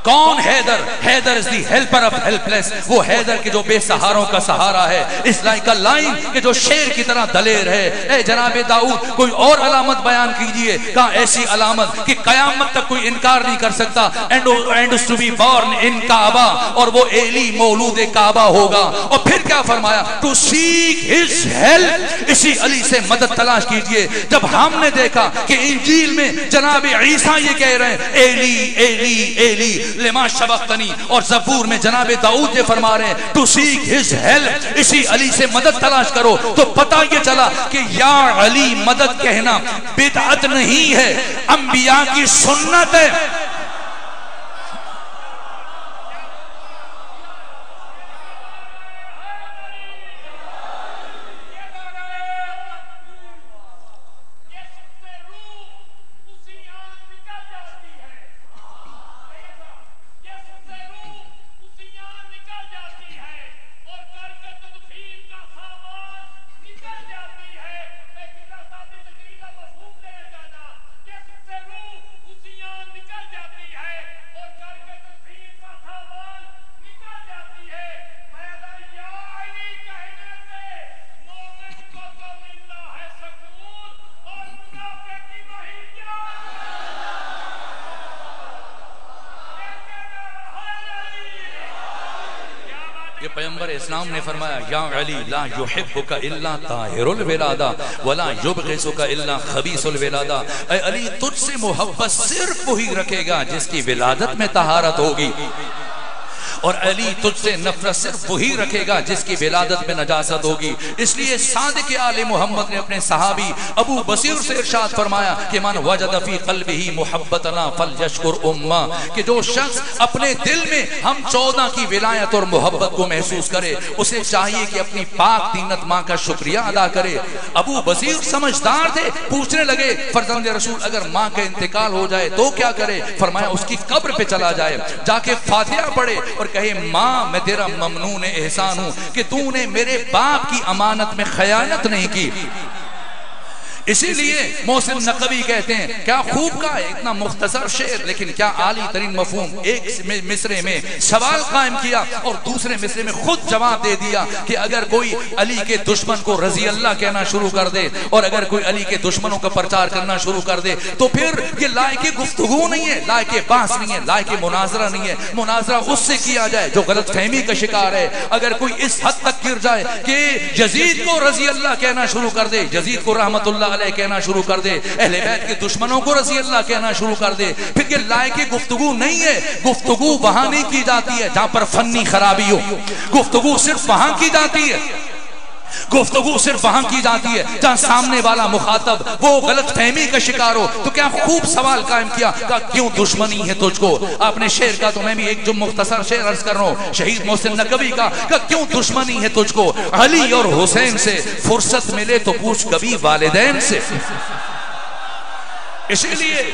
کون Haider? Haider is the helper of helpless، وہ حیدر کے جو بے سہاروں کا سہارا ہے، اس لائن کا لائن کہ جو شیر کی طرح دلیر ہے۔ اے جناب داؤد کوئی اور علامت بیان کیجئے، کہا ایسی علامت کہ قیامت تک کوئی انکار نہیں کر سکتا، and is to be born in Kaaba، اور وہ ایلی مولود کعبہ ہوگا۔ اور پھر کیا فرمایا؟ to seek his help، اسی علی سے مدد تلاش کیجئے۔ جب ہم نے دیکھا کہ انجیل میں جناب عیسیٰ یہ کہہ رہے ہیں ایلی ایلی ایلی لما شبختنی، اور زبور میں جناب داؤد یہ فرما رہے ہیں to seek his help، اسی علی سے مدد تلاش کرو، تو پتہ یہ چلا کہ یا علی مدد کہنا بدعت نہیں ہے، انبیاء کی سنت ہے۔ یہ پیغمبر اسلام نے فرمایا یا علی لا یحبک الا طاہر الولادہ ولا یبغضک الا خبیث الولادہ، اے علی تجھ سے محبت صرف وہی رکھے گا جس کی ولادت میں طہارت ہوگی، اور علی تجھ سے نفرت صرف وہی رکھے گا جس کی ولادت میں نجاست ہوگی۔ اس لیے صادق آل محمد نے اپنے صحابی ابو بصیر سے ارشاد فرمایا کہ من وجد فی قلبہ محبتنا فلیشکر امہ، کہ جو شخص اپنے دل میں ہم 14 کی ولایت اور محبت کو محسوس کرے اسے چاہیے کہ اپنی پاک تینت ماں کا شکریہ ادا کرے۔ ابو بصیر سمجھدار تھے، پوچھنے لگے فرزند رسول اگر ماں کا انتقال ہو جائے تو کیا کرے؟ فرمایا اس کی قبر پہ چلا جائے، جا کے فاتحہ پڑھے اور کہے ماں میں تیرا ممنون احسان ہوں کہ تو نے میرے باپ کی امانت میں خیانت نہیں کی۔ اسی لیے محسن نقوی کہتے ہیں کیا خوب کا ہے اتنا مختصر شعر لیکن کیا عالی ترین مفہوم، ایک مصرے میں سوال قائم کیا اور دوسرے مصرے میں خود جواب دے دیا کہ اگر کوئی علی کے دشمن کو رضی اللہ کہنا شروع کر دے اور اگر کوئی علی کے دشمنوں کا پرچار کرنا شروع کر دے تو پھر یہ لائق گفتگو نہیں ہے، لائق بحث نہیں ہے، لائق مناظرہ نہیں ہے۔ مناظرہ اس سے کیا جائے جو غلط فہمی کا شکار ہے۔ اگر کوئی اس حد تک گر جائے کہ یزید کو رضی اللہ کہنا شروع کر دے، یزید کو رحمت اللہ کہنا شروع کر دے، اہل بیت کے دشمنوں کو رضی اللہ کہنا شروع کر دے، پھر یہ لائق گفتگو نہیں ہے۔ گفتگو وہاں نہیں کی جاتی ہے جہاں پر فنی خرابی ہو، گفتگو صرف وہاں کی جاتی ہے، گفتگو صرف وہاں کی جاتی ہے جہاں سامنے والا مخاطب وہ غلط فہمی کا شکار ہو۔ تو کیا خوب سوال قائم کیا کہ کیوں دشمنی ہے تجھ کو؟ آپ نے شعر کا تو میں بھی ایک جو مختصر شعر عرض کر رہا ہوں شہید محسن نقوی کا کہ کیوں دشمنی ہے تجھ کو؟ علی اور حسین سے فرصت ملے تو پوچھ کبھی والدین سے۔ اسی لیے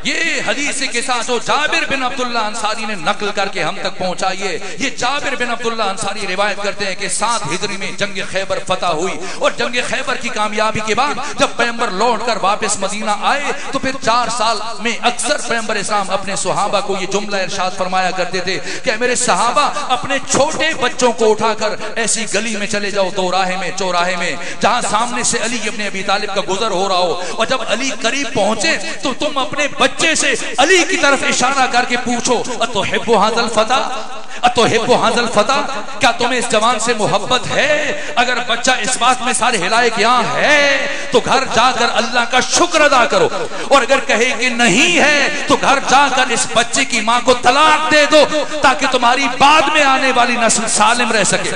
یہ حدیث کے ساتھ جو جابر بن عبداللہ انصاری نے نقل کر کے ہم تک پہنچائیے، یہ جابر بن عبداللہ انصاری روایت کرتے ہیں کہ 7 ہجری میں جنگ خیبر فتح ہوئی اور جنگ خیبر کی کامیابی کے بعد جب پیغمبر لوٹ کر واپس مدینہ آئے تو پھر 4 سال میں اکثر پیغمبر اسلام اپنے صحابہ کو یہ جملہ ارشاد فرمایا کرتے تھے کہ میرے صحابہ اپنے چھوٹے بچوں کو اٹھا کر ایسی گلی میں چلے جاؤ چوراہے میں جہاں سامنے سے علی ابن ابی طالب کا گزر ہو رہا ہو، اور جب علی قریب پہنچے تو تم اپنے بچے سے علی کی طرف اشارہ کر کے پوچھو اتحب ھذا الفتى اتحب ھذا الفتى، کیا تمہیں اس جوان سے محبت ہے؟ اگر بچہ اس بات میں سارے ہلائے کہ ہاں ہے تو گھر جا کر اللہ کا شکر ادا کرو، اور اگر کہے کہ نہیں ہے تو گھر جا کر اس بچے کی ماں کو طلاق دے دو تاکہ تمہاری بعد میں آنے والی نسل سالم رہ سکے۔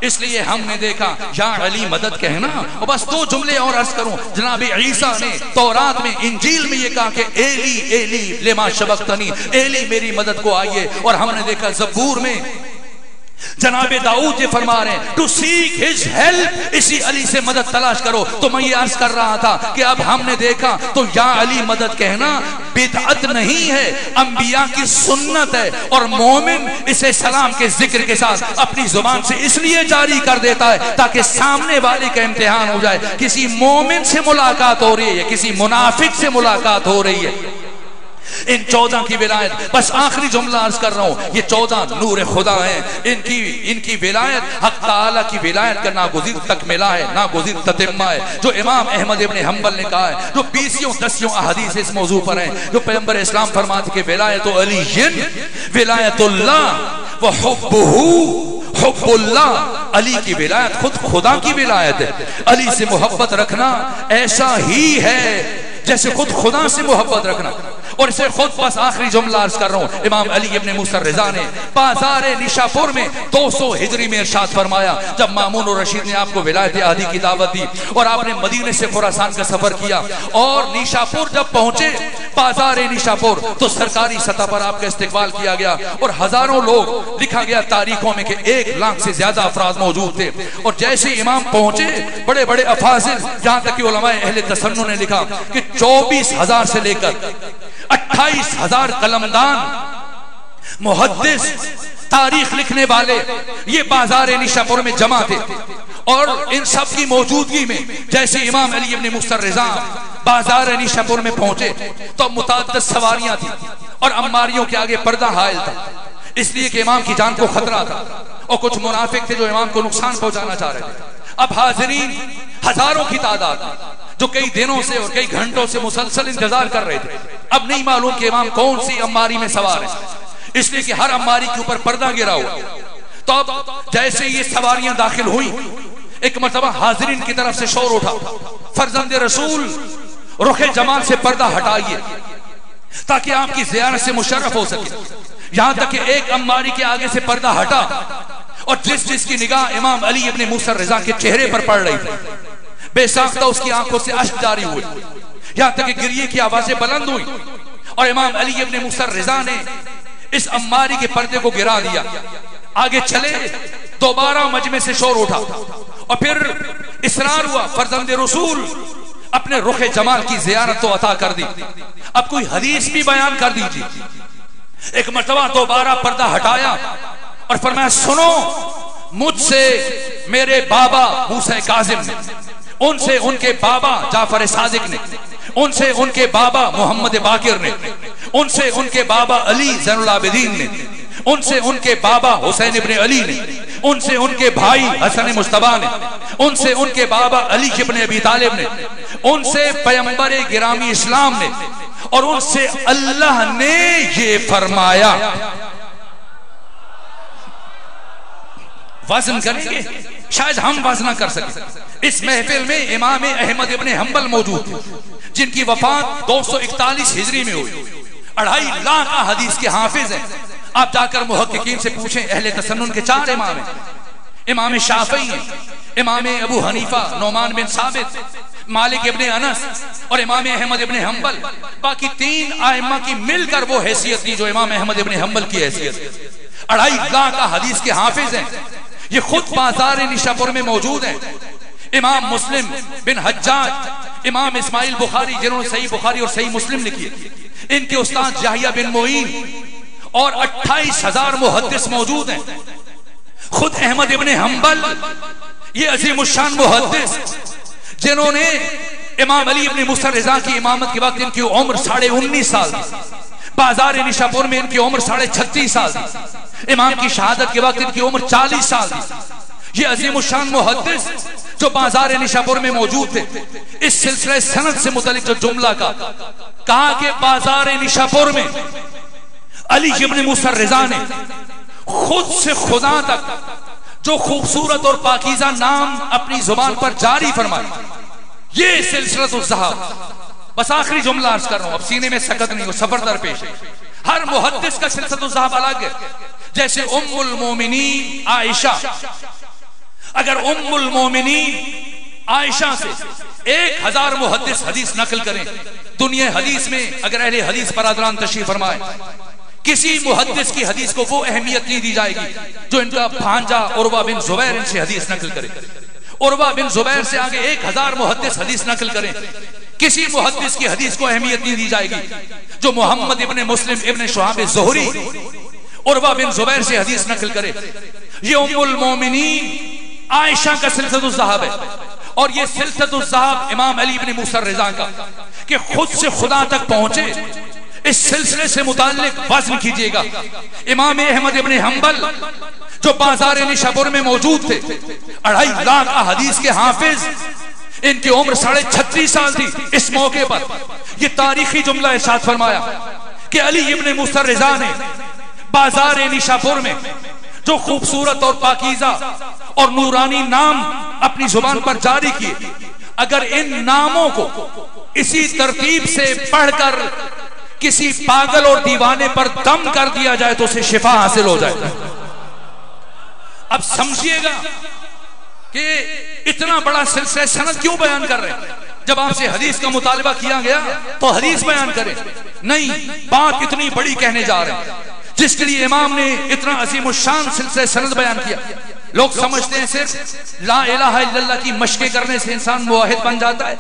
اس لیے ہم نے دیکھا یا علی مدد کہنا، اور بس 2 جملے اور عرض کروں۔ جناب عیسیٰ نے تورات میں انجیل میں یہ کہا کہ ایلی ایلی لما شبقتنی، ایلی میری مدد کو آئیے، اور ہم نے دیکھا زبور میں جناب داؤد یہ فرما رہے ہیں ٹو سیک ہز ہیلپ، اسی علی سے مدد تلاش کرو۔ تو میں یہ عرض کر رہا تھا کہ اب ہم نے دیکھا تو یا علی مدد کہنا بدعت نہیں ہے، انبیاء کی سنت ہے، اور مومن اسے سلام کے ذکر کے ساتھ اپنی زبان سے اس لیے جاری کر دیتا ہے تاکہ سامنے والے کا امتحان ہو جائے، کسی مومن سے ملاقات ہو رہی ہے یا کسی منافق سے ملاقات ہو رہی ہے۔ ان 14 کی ولایت، بس آخری جملہ عرض کر رہا ہوں، یہ 14 نور خدا ہیں، ان کی ولایت حق تعالی کی ولایت کا ناگزیر تکملہ ہے، ناگزیر تتمہ ہے، جو امام احمد ابن حنبل نے کہا ہے، جو 20 احادیث اس موضوع پر ہیں، جو پیغمبر اسلام فرماتے کہ ولایت علی ولایت اللہ وحبہ حب اللہ، علی کی ولایت خود خدا کی ولایت ہے۔ علی سے محبت رکھنا ایسا ہی ہے جیسے خود خدا سے محبت رکھنا۔ اور اسے خود بس آخری جملہ عرض کر رہا ہوں، امام علی ابن موسیٰ الرضا نے بازار نیشاپور میں 200 ہجری میں ارشاد فرمایا جب مامون الرشید نے آپ کو ولایت عہدی کی دعوت دی اور آپ نے مدینے سے خراسان کا سفر کیا اور نیشاپور جب پہنچے بازار نیشاپور تو سرکاری سطح پر آپ کا استقبال کیا گیا اور ہزاروں لوگ، لکھا گیا تاریخوں میں کہ 1 لاکھ سے زیادہ افراد موجود تھے، اور جیسے امام پہنچے بڑے بڑے افاضل، جہاں تک کہ علماء اہل تسنن نے لکھا کہ 24,000 سے لے کر 28,000 قلمدان، محدث، تاریخ لکھنے والے یہ بازار نیشاپور میں جمع تھے، اور ان سب کی موجودگی میں جیسے امام علی ابن موسیٰ الرضا بازار نیشاپور میں پہنچے تو متعدد سواریاں تھیں اور اماریوں کے آگے پردہ حائل تھا، اس لیے کہ امام کی جان کو خطرہ تھا، اور کچھ منافق تھے جو امام کو نقصان پہنچانا چاہ رہے تھے۔ اب حاضرین ہزاروں کی تعداد جو کئی دنوں سے اور کئی گھنٹوں سے مسلسل انتظار کر رہے تھے، اب نہیں معلوم کہ امام کون سی اماری میں سوار ہے۔ اس لیے کہ ہر عماری کے اوپر پردہ گرا ہوا. تو اب جیسے یہ سواریاں داخل ہوئی ایک مرتبہ حاضرین کی طرف سے شور اٹھا فرزند رسول رخ جمال سے پردہ ہٹائیے تاکہ آپ کی زیارت سے مشرف ہو سکے. یہاں تک کہ ایک عماری کے آگے سے پردہ ہٹا اور جس کی نگاہ امام علی ابن موسیٰ رضا کے چہرے پر پڑ رہی تھی بے ساختہ اس کی آنکھوں سے اشک جاری ہوئی. یہاں تک کہ گریے کی آوازیں بلند ہوئی اور امام علی ابن موسیٰ رضا نے اس عماری کے پردے کو گرا دیا. آگے چلے دوبارہ مجمع سے شور اٹھا اور پھر اصرار ہوا فرزند رسول اپنے رخ جمال کی زیارت تو عطا کر دی, اب کوئی حدیث بھی بیان کر دیجیے. ایک مرتبہ دوبارہ پردہ ہٹایا اور فرمایا سنو مجھ سے میرے بابا موسیٰ کاظم نے, ان سے ان کے بابا جعفر صادق نے, ان سے ان کے بابا محمد باقر نے, ان سے ان کے بابا علی زین العابدین نے, ان سے ان کے بابا حسین ابن علی نے, ان سے ان کے بھائی حسن مجتبیٰ نے, ان سے ان کے بابا علی ابن ابی طالب نے, ان سے پیغمبر گرامی اسلام نے, اور ان سے اللہ نے یہ فرمایا. وزن کریں گے شاید ہم وزن نہ کر سکیں. اس محفل میں امام احمد ابن حنبل موجود تھے جن کی وفات 241 ہجری میں ہوئی. 2.5 لاکھ حدیث کے حافظ ہیں. آپ جا کر محققین سے پوچھیں اہل تسنن کے 4 امام ہیں. امام شافعی ہیں, امام ابو حنیفہ نعمان بن ثابت, مالک ابن انس اور امام احمد ابن حنبل. باقی 3 ائمہ کی مل کر وہ حیثیت دی جو امام احمد ابن حنبل کی حیثیت. 2.5 لاکھ حدیث کے حافظ ہیں. یہ خود بازار نشاپور میں موجود ہیں. امام مسلم بن حجاج, امام اسماعیل بخاری جنہوں نے صحیح بخاری اور صحیح مسلم لکھی, ان کے استاد یحییٰ بن معین اور 28,000 محدث موجود ہیں. خود احمد ابن حنبل یہ عظیم الشان محدث جنہوں نے امام علی ابن موسیٰ رضا کی امامت کے وقت ان کی عمر 19.5 سال تھی, بازار نشاپور میں ان کی عمر 36.5 سال تھی, امام کی شہادت کے وقت ان کی عمر 40 سال تھی. یہ عظیم الشان محدث جو بازار نشاپور میں موجود تھے, اس سلسلہ سند سے متعلق جو جملہ کہا کہ بازار نشاپور میں علی ابن موسیٰ رضا نے خود سے خدا تک جو خوبصورت اور پاکیزہ نام اپنی زبان پر جاری فرمایا, یہ سلسلۃ الذہب. بس آخری جملہ عرض کر رہا ہوں, اب سینے میں سکت نہیں ہو, سفر درپیش ہے. ہر محدث کا سلسلۃ الذہب الگ ہے. جیسے ام المومنین عائشہ, اگر ام المومنین عائشہ سے 1000 محدث حدیث نقل کریں, دنیا حدیث میں اگر اہل حدیث برادران تشریف فرمائے, کسی محدث کی حدیث کو وہ اہمیت نہیں دی جائے گی جو ان کا بھانجا عروہ بن زبیر ان سے حدیث نقل کرے. عروہ بن زبیر سے آگے 1000 محدث حدیث نقل کریں, کسی محدث کی حدیث کو اہمیت نہیں دی جائے گی جو محمد ابن مسلم ابن شہاب زہری عروہ بن زبیر سے حدیث نقل کرے. یہ ام المومنین عائشہ کا سلسلۃ الذہب ہے. اور یہ سلسلۃ الذہب امام علی ابن موسیٰ رضا کا کہ خود سے خدا تک پہنچے, اس سلسلے سے متعلق وزن کیجئے گا. امام احمد ابن حنبل جو بازار نشاپور میں موجود تھے, 2.5 لاکھ حدیث کے حافظ, ان کی عمر 36.5 سال تھی. اس موقع پر یہ تاریخی جملہ ارشاد فرمایا کہ علی ابن موسیٰ رضا نے بازار نشاپور میں جو خوبصورت اور پاکیزہ اور نورانی نام اپنی زبان پر جاری کیے, اگر ان ناموں کو اسی ترتیب سے پڑھ کر کسی پاگل اور دیوانے پر دم کر دیا جائے تو اسے شفا حاصل ہو جائے. اب سمجھیے گا کہ اتنا بڑا سلسلہ سند کیوں بیان کر رہے ہیں. جب آپ سے حدیث کا مطالبہ کیا گیا تو حدیث بیان کریں, نہیں بات اتنی بڑی کہنے جا رہے ہیں جس کے لیے امام نے اتنا عظیم الشان سلسلہ سند بیان کیا. لوگ سمجھتے ہیں صرف لا الہ الا اللہ کی مشقیں کرنے سے انسان موحد بن جاتا ہے,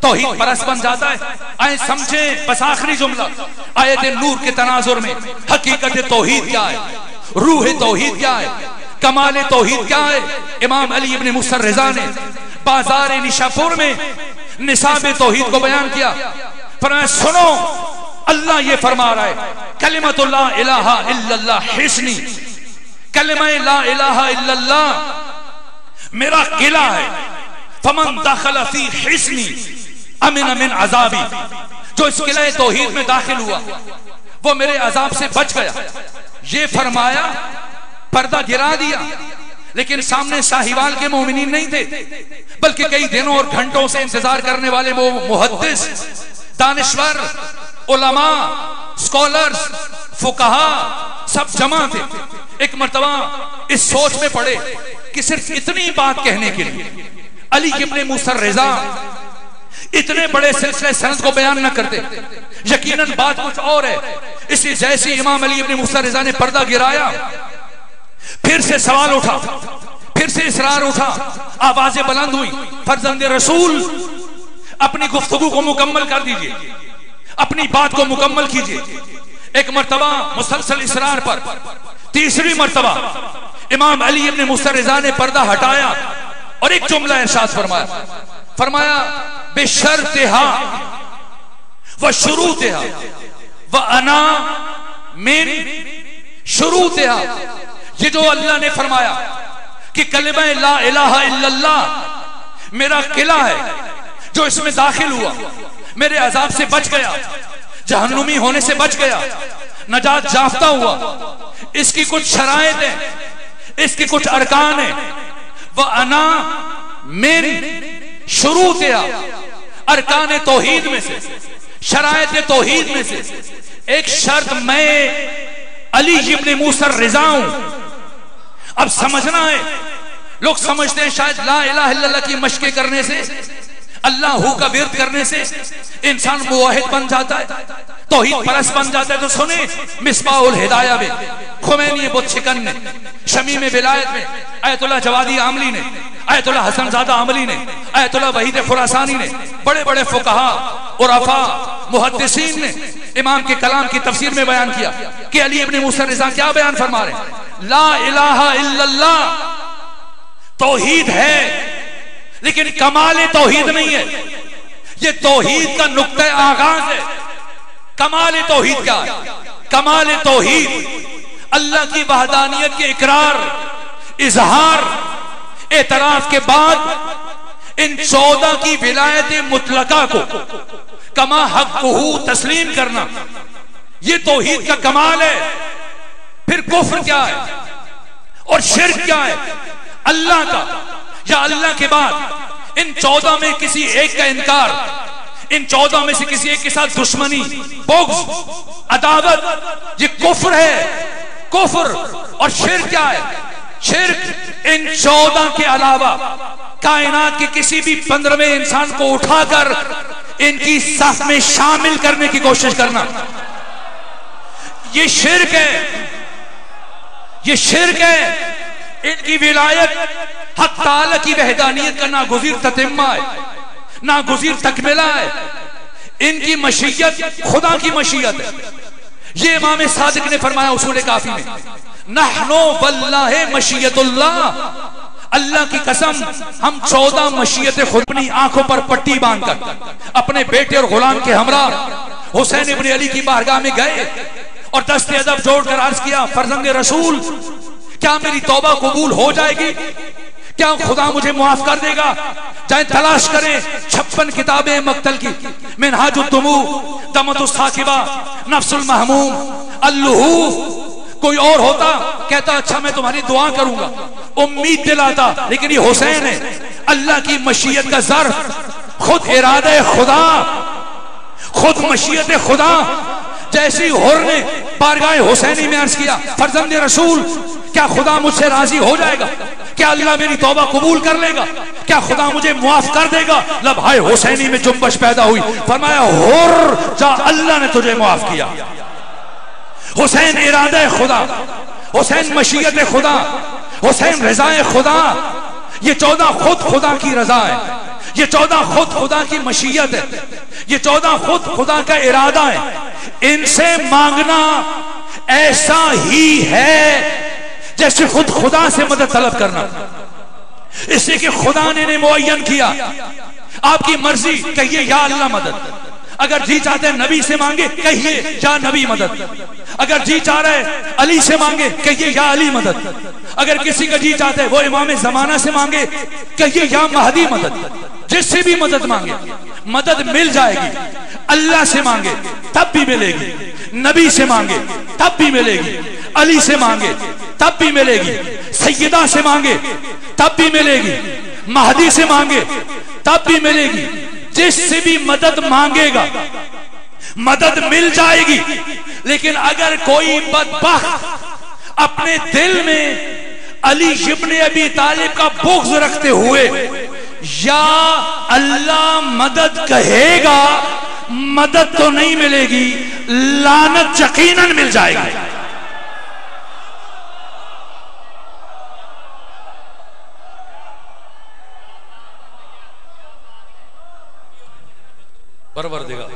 توحید پرست بن جاتا ہے. آئیں سمجھیں بس آخری جملہ آیت نور کے تناظر میں حقیقت توحید کیا ہے, روح توحید کیا ہے, کمال توحید کیا ہے. امام علی ابن موسیٰ رضا نے بازار نشاپور میں نصاب توحید کو بیان کیا. فرمایا سنو اللہ یہ فرما رہا ہے کلمۃ لا الہ الا اللہ حصنی, کلمہ لا الہ الا اللہ میرا قلعہ ہے. فمن دخل فی حصنی امن من عذابی, جو اس قلعہ توحید میں داخل ہوا وہ میرے عذاب سے بچ گیا. یہ فرمایا پردہ گرا دیا، لیکن سامنے ساہیوال کے مومنین نہیں تھے، بلکہ کئی دنوں اور گھنٹوں سے انتظار کرنے والے وہ محدث، دانشور، علماء، سکولرز، فقہا سب جمع تھے۔ ایک مرتبہ اس سوچ میں پڑے کہ صرف اتنی بات کہنے کے لیے علی ابن موسیٰ الرضا اتنے بڑے سلسلے سند کو بیان نہ کرتے، یقیناً بات کچھ اور ہے۔ اسی جیسی امام علی ابن موسیٰ الرضا نے پردہ گرایا، پھر سے سوال اٹھا، پھر سے اصرار اٹھا، آوازیں بلند ہوئی، فرزند رسول اپنی گفتگو کو مکمل کر دیجئے، اپنی بات کو مکمل کیجئے۔ ایک مرتبہ مسلسل اصرار پر تیسری مرتبہ امام علی ابن موسیٰ الرضا نے پردہ ہٹایا اور ایک جملہ ارشاد فرمایا، فرمایا بشرطها وشروطها وانا من شروطها۔ یہ جو اللہ نے فرمایا کہ کلمہ لا الہ الا اللہ میرا قلعہ ہے، جو اس میں داخل ہوا میرے عذاب سے بچ گیا، جہنمی ہونے سے بچ گیا، نجات یافتہ ہوا۔ اس کی کچھ شرائط ہیں، اس کی کچھ ارکان ہیں۔ وَأَنَا مِن شُرُوطِهَا، ارکان توحید میں سے، شرائط توحید میں سے ایک شرط میں علی ابن موسیٰ الرضا ہوں۔ اب سمجھنا ہے، لوگ سمجھتے ہیں شاید لا الہ الا اللہ کی مشقیں کرنے سے، اللہ ہو کا ورد کرنے سے انسان موحد بن جاتا ہے، توحید پرست بن جاتا ہے۔ تو سنیں مصباح الہدایہ میں خمینی بت شکن نے، شمیم ولایت میں آیت اللہ جوادی عاملی نے، آیت اللہ حسن زادہ عاملی نے، آیت اللہ وحید خراسانی نے، بڑے بڑے فقہا، عرفا، محدثین نے امام کے کلام کی تفسیر میں بیان کیا کہ علی ابن موسیٰ الرضا کیا بیان فرما رہے ہیں؟ لا الہ الا اللہ توحید ہے، لیکن کمال توحید نہیں ہے، یہ توحید کا نقطہ آغاز ہے۔ کمال توحید کیا ہے؟ کمال توحید اللہ کی وحدانیت کے اقرار، اظہار، اعتراف کے بعد ان 14 کی ولایت مطلقہ کو کما حقہ تسلیم کرنا، یہ توحید کا کمال ہے۔ پھر کفر کیا ہے اور شرک کیا ہے؟ اللہ کا یا اللہ کے بعد ان 14 میں کسی ایک کا انکار، ان 14 میں سے کسی ایک کے ساتھ دشمنی، بغض، عداوت، یہ کفر ہے۔ کفر اور شرک کیا ہے؟ شرک ان 14 کے علاوہ کائنات کے کسی بھی 15ویں انسان کو اٹھا کر ان کی صف میں شامل کرنے کی کوشش کرنا، یہ شرک ہے، یہ شرک ہے۔ ان کی ولایت حق تعالی کی وحدانیت کا ناگزیر تتمہ ہے، ناگزیر تکملہ ہے۔ ان کی مشیت خدا کی مشیت ہے۔ یہ امام صادق نے فرمایا اصول کافی میں، نحنو واللہ مشیت اللہ، اللہ کی قسم ہم 14 مشیت خود اپنی آنکھوں پر پٹی باندھ کر اپنے بیٹے اور غلام کے ہمراہ حسین ابن علی کی بارگاہ میں گئے اور دست ادب جوڑ کر عرض کیا، فرزند رسول کیا میری توبہ قبول ہو جائے گی؟ کیا خدا مجھے معاف کر دے گا؟ جائیں تلاش کریں 56 کتابیں مقتل کی، منہاج الدموع، دمۃ الثاقبہ، نفس المحموم، اللہو۔ کوئی اور ہوتا کہتا اچھا میں تمہاری دعا کروں گا، امید دلاتا، لیکن یہ حسین ہے، اللہ کی مشیت کا ظرف، خود ارادہ خدا، خود مشیت خدا۔ جیسی حر نے بارگاہ حسینی میں عرض کیا، فرزند رسول کیا خدا مجھ سے راضی ہو جائے گا؟ کیا اللہ میری توبہ قبول کر لے گا؟ کیا خدا مجھے معاف کر دے گا؟ لبھائے حسینی میں جنبش پیدا ہوئی، فرمایا حر جا، اللہ نے تجھے معاف کیا۔ حسین ارادہ خدا، حسین مشیت خدا، حسین رضا خدا، یہ 14 خود خدا کی رضا ہے، یہ 14 خود خدا کی مشیت ہے، یہ 14 خود خدا کا ارادہ ہے۔ ان سے مانگنا ایسا ہی ہے جیسے خود خدا سے مدد طلب کرنا، اس لیے کہ خدا نے معین کیا، آپ کی مرضی کہیے یا اللہ مدد، اگر جی چاہتے ہیں نبی سے مانگے کہیے یا نبی مدد، اگر جی چاہ رہے علی سے مانگے کہیے یا علی مدد، اگر کسی کا جی چاہتے ہیں وہ امام زمانہ سے مانگے کہیے یا مہدی مدد، جس سے بھی مدد مانگے مدد مل جائے گی۔ اللہ سے مانگے تب بھی ملے گی، نبی سے مانگے تب بھی ملے گی، علی سے مانگے تب بھی ملے گی، سیدہ سے مانگے تب بھی ملے گی، مہدی سے مانگے تب بھی ملے گی، جس سے بھی مدد مانگے گا مدد مل جائے گی۔ لیکن اگر کوئی بدبخت اپنے دل میں علی ابن ابی طالب کا بغض رکھتے ہوئے یا اللہ مدد کہے گا، مدد تو نہیں ملے گی، لعنت یقیناً مل جائے گی۔ پروردگار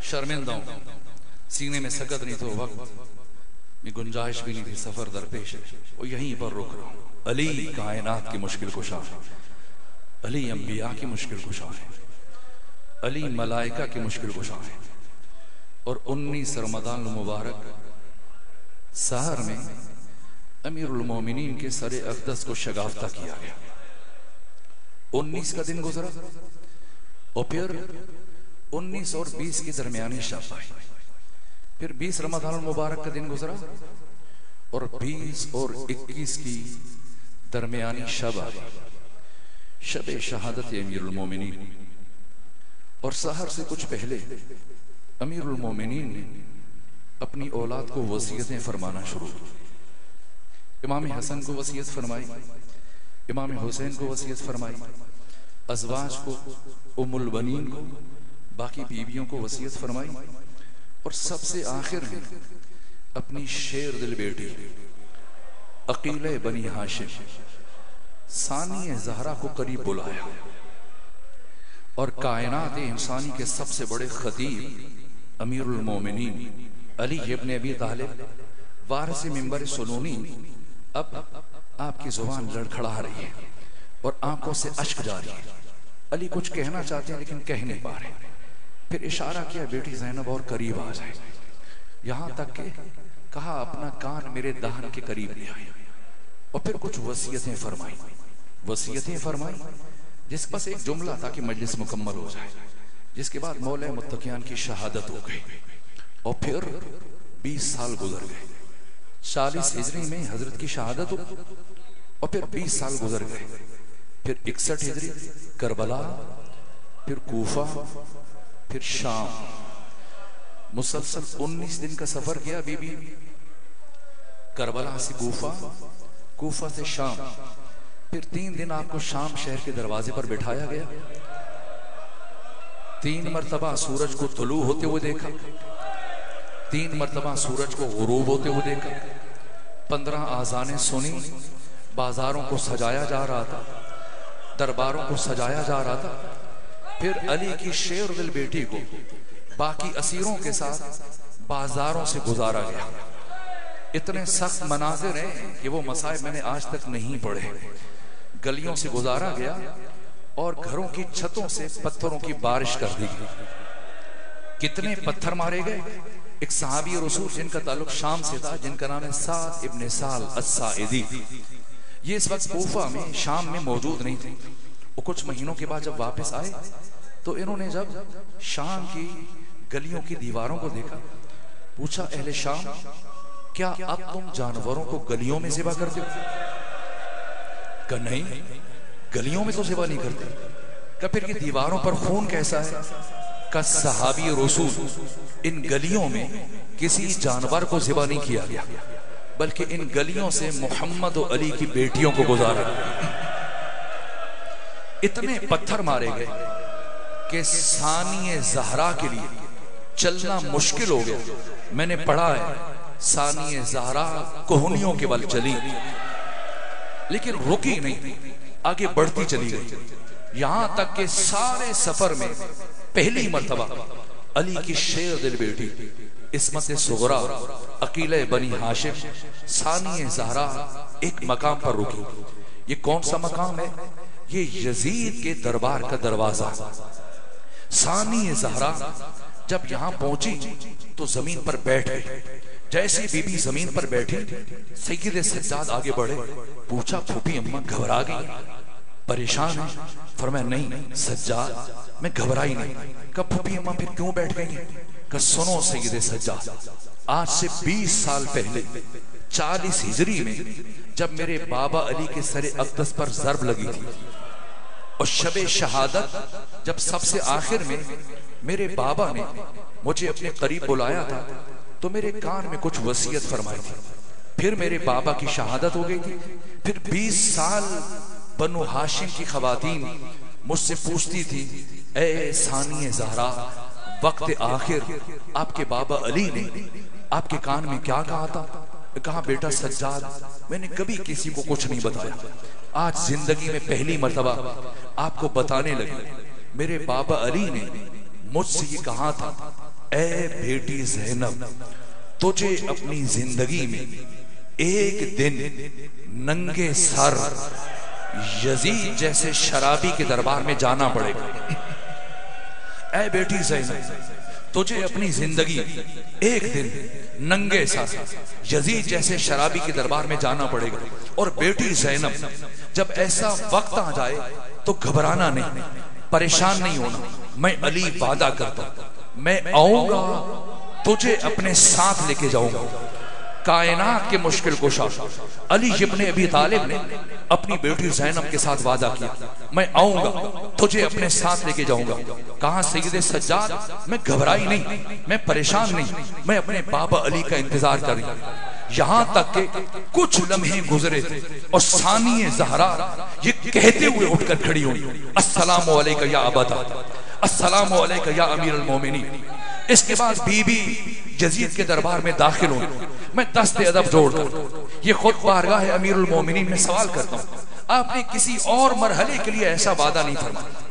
شرمندہ ہوں، سینے میں سکت نہیں تو وقت میں گنجائش بھی نہیں تھی، سفر درپیش ہے اور یہیں پر رک رہا ہوں۔ علی کائنات کی مشکل کشا ہے، علی انبیاء کی مشکل کشا ہے، علی ملائکہ کی مشکل کشا ہے۔ اور 19 رمضان المبارک سحر میں امیر المومنین کے سر اقدس کو شگافتہ کیا گیا۔ 19 کا دن گزرا اور پھر 19 اور 20 کی درمیانی شب آئی، پھر 20 رمضان المبارک کا دن گزرا اور 20 اور 21 کی درمیانی شب آئی، شب شہادت امیر المومنین۔ اور سحر سے کچھ پہلے امیر المومنین نے اپنی اولاد کو وصیتیں فرمانا شروع کی۔ امام حسن کو وصیت فرمائی، امام حسین کو وصیت فرمائی، ازواج کو، ام البنین کو، باقی بیویوں کو وصیت فرمائی، اور سب سے آخر میں اپنی شیر دل بیٹی عقیلہ بنی ہاشم ثانی زہرا کو قریب بلایا، اور کائنات انسانی کے سب سے بڑے خطیب امیر المومنین علی ابن ابی طالب وارث منبر سنونی اب آپ کی زبان لڑکھڑا رہی ہے اور آنکھوں سے اشک جاری ہے۔ علی کچھ کہنا چاہتے ہیں لیکن کہہ نہیں پا رہے، پھر اشارہ کیا بیٹی زینب اور قریب آ جائے، یہاں تک کہ کہا اپنا کان میرے دہن کے قریب لے آئے، اور پھر کچھ وصیتیں فرمائی جس پس ایک جملہ تھا کہ مجلس مکمل ہو جائے، جس کے بعد مولا متقیان کی شہادت ہو گئی، اور پھر 20 سال گزر گئے۔ 40 ہجری میں حضرت کی شہادت ہو اور پھر 20 سال گزر گئے، پھر 61 ہجری کربلا، پھر کوفہ، پھر شام، مسلسل 19 دن کا سفر کیا بی بی، کربلا سے کوفہ، کوفہ سے شام، پھر 3 دن آپ کو شام شہر کے دروازے پر بٹھایا گیا، 3 مرتبہ سورج کو طلوع ہوتے ہوئے دیکھا، 3 مرتبہ سورج کو غروب ہوتے ہوئے دیکھا، 15 آذانیں سنی، بازاروں کو سجایا جا رہا تھا، درباروں کو سجایا جا رہا تھا، پھر علی کی شیر دل بیٹی کو باقی اسیروں کے ساتھ بازاروں سے گزارا گیا۔ اتنے سخت مناظر ہیں کہ وہ مصائب میں نے آج تک نہیں پڑھے۔ گلیوں سے گزارا گیا اور گھروں کی چھتوں سے پتھروں کی بارش کر دی گئی۔ کتنے پتھر مارے گئے؟ ایک صحابی رسول جن کا تعلق شام سے تھا، جن کا نام ہے سعد ابن سال الساعدی، یہ اس وقت کوفہ میں شام میں موجود نہیں تھے۔ وہ کچھ مہینوں کے بعد جب واپس آئے تو انہوں نے جب شام کی گلیوں کی دیواروں کو دیکھا، پوچھا اہل شام کیا اب تم جانوروں کو گلیوں میں ذبح کرتے ہو؟ کہ نہیں، گلیوں میں تو ذبح نہیں کرتے۔ کہ پھر یہ دیواروں پر خون کیسا ہے؟ کہ صحابی رسول ان گلیوں میں کسی جانور کو ذبح نہیں کیا گیا، بلکہ ان گلیوں سے محمد و علی کی بیٹیوں کو گزارا۔ اتنے پتھر مارے گئے کہ ثانی زہرا کے لیے چلنا مشکل ہو گیا۔ میں نے پڑھا ہے ثانی زہرا کوہنیوں کے بل چلی، لیکن رکی نہیں، آگے بڑھتی چلی گئی، یہاں تک کہ سارے سفر میں پہلی مرتبہ علی کی شیر دل بیٹی عصمت صغرا عقیلہ بنی ہاشم ثانی زہرا ایک مقام پر رکی۔ یہ کون سا مقام ہے؟ یہ یزید کے دربار کا دروازہ۔ ثانی زہرا جب یہاں پہنچی تو زمین پر بیٹھ گئی، جیسے بی بی زمین پر بیٹھی سید سجاد آگے بڑھے، پوچھا پھوپھی اماں گھبرا گئی، پریشان ہے؟ فرمایا نہیں سجاد میں گھبرائی نہیں۔ کہا پھوپھی اماں پھر کیوں بیٹھ گئی ہیں؟ کہ سنو سید سجاد، آج سے 20 سال پہلے 40 ہجری میں جب میرے بابا علی کے سر اقدس پر ضرب لگی تھی اور شب شہادت جب سب سے آخر میں میرے بابا نے مجھے اپنے قریب بلایا تھا تو میرے کان میں کچھ وصیت فرمائی تھی، پھر میرے بابا کی شہادت ہو گئی تھی۔ پھر 20 سال بنو ہاشم کی خواتین مجھ سے پوچھتی تھی اے ثانی زہرا وقت آخر آپ کے بابا علی نے آپ کے کان میں کیا کہا تھا؟ کہا بیٹا سجاد میں نے کبھی کسی کو کچھ نہیں بتایا، آج زندگی میں پہلی مرتبہ آپ کو بتانے لگی۔ میرے بابا علی نے مجھ سے یہ کہا تھا اے بیٹی زینب تجھے اپنی زندگی میں ایک دن ننگے سر یزید جیسے شرابی کے دربار میں جانا پڑے گا۔ اے بیٹی زینب تجھے اپنی زندگی ایک دن ننگے سر یزید جیسے شرابی کے دربار میں جانا پڑے گا، اور بیٹی زینب جب ایسا وقت آ جائے تو گھبرانا نہیں، پریشان نہیں ہونا، میں علی وعدہ کرتا ہوں میں آؤں گا تجھے اپنے ساتھ لے کے جاؤں گا۔ کائنات کے مشکل کشا علی ابن ابی طالب نے اپنی بیٹی زینب کے ساتھ وعدہ کیا میں آؤں گا تجھے اپنے ساتھ لے کے جاؤں گا۔ کہاں سید سجاد میں گھبرائی نہیں، میں پریشان نہیں، میں اپنے بابا علی کا انتظار کر رہی ہوں۔ یہاں تک کہ کچھ لمحے گزرے تھے اور ثانی زہرا یہ کہتے ہوئے اٹھ کر کھڑی ہوئی السلام علیکہ یا ابدا، السلام علیکہ یا امیر المومنین۔ اس کے بعد بی بی یزید کے دربار میں داخل ہوئی۔ میں دست ادب جوڑ کر یہ خود بارگاہ امیر المومنین میں سوال کرتا ہوں، آپ نے کسی اور مرحلے کے لیے ایسا وعدہ نہیں فرمایا۔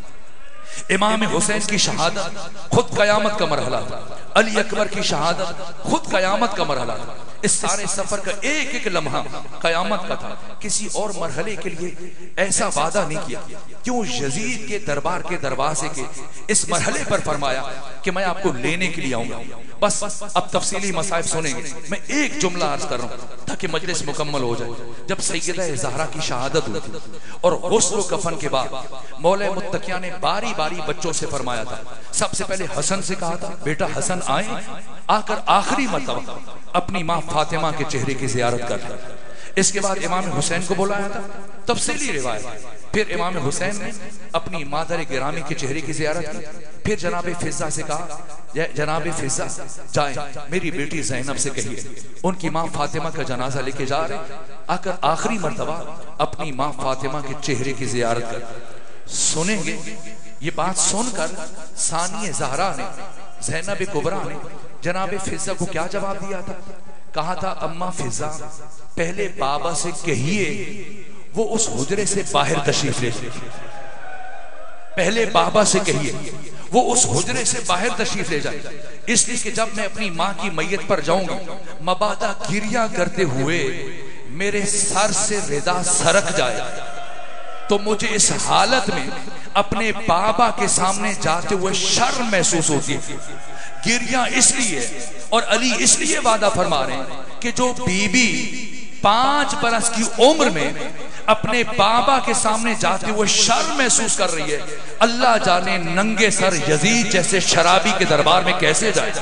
امام حسین کی شہادت خود قیامت کا مرحلہ تھا، علی اکبر کی شہادت خود قیامت کا مرحلہ تھا، اس سارے سفر کا ایک ایک لمحہ قیامت کا تھا، کسی اور مرحلے کے لیے ایسا وعدہ نہیں کیا۔ کیوں یزید کے دربار کے دروازے کے اس مرحلے پر فرمایا کہ میں آپ کو لینے کے لیے آؤں گا؟ بس اب تفصیلی مصائب سنیں گے، میں ایک جملہ عرض کر رہا ہوں تاکہ مجلس مکمل ہو جائے۔ جب سیدہ زہرا کی شہادت ہوئی تھی اور غسل و کفن کے بعد مولا متقیہ نے باری باری بچوں سے فرمایا تھا، سب سے پہلے حسن سے کہا تھا بیٹا حسن آئیں، آ کر آخری مرتبہ اپنی ماں فاطمہ کے چہرے کی زیارت کر۔ اس کے بعد امام حسین کو بلایا تھا، تفصیلی روایت۔ پھر امام حسین نے اپنی مادر گرامی کے چہرے کی زیارت کی۔ پھر جناب فضہ سے کہا جناب فضہ جائیں میری بیٹی زینب سے کہیے ان کی ماں فاطمہ کا جنازہ لے کے جا رہے، آ کر آخری مرتبہ اپنی ماں فاطمہ کے چہرے کی زیارت کر۔ سنیں گے یہ بات سن کر ثانی زہرا نے زینب کبریٰ نے جناب فضہ کو کیا جواب دیا تھا؟ کہا تھا اماں فضہ پہلے بابا سے کہیے وہ اس حجرے سے باہر تشریف لے جائے، پہلے بابا سے کہیے وہ اس حجرے سے باہر تشریف لے جائے، اس لیے کہ جب میں اپنی ماں کی میت پر جاؤں گا مبادا گریہ کرتے ہوئے میرے سر سے ردا سرک جائے تو مجھے اس حالت میں اپنے بابا کے سامنے جاتے ہوئے شرم محسوس ہوتی ہے۔ گریہ اس لیے اور علی اس لیے وعدہ فرما رہے ہیں کہ جو بی بی 5 برس کی عمر میں اپنے بابا کے سامنے جاتے ہوئے شرم محسوس کر رہی ہے، اللہ جانے ننگے سر یزید جیسے شرابی کے دربار میں کیسے جائے۔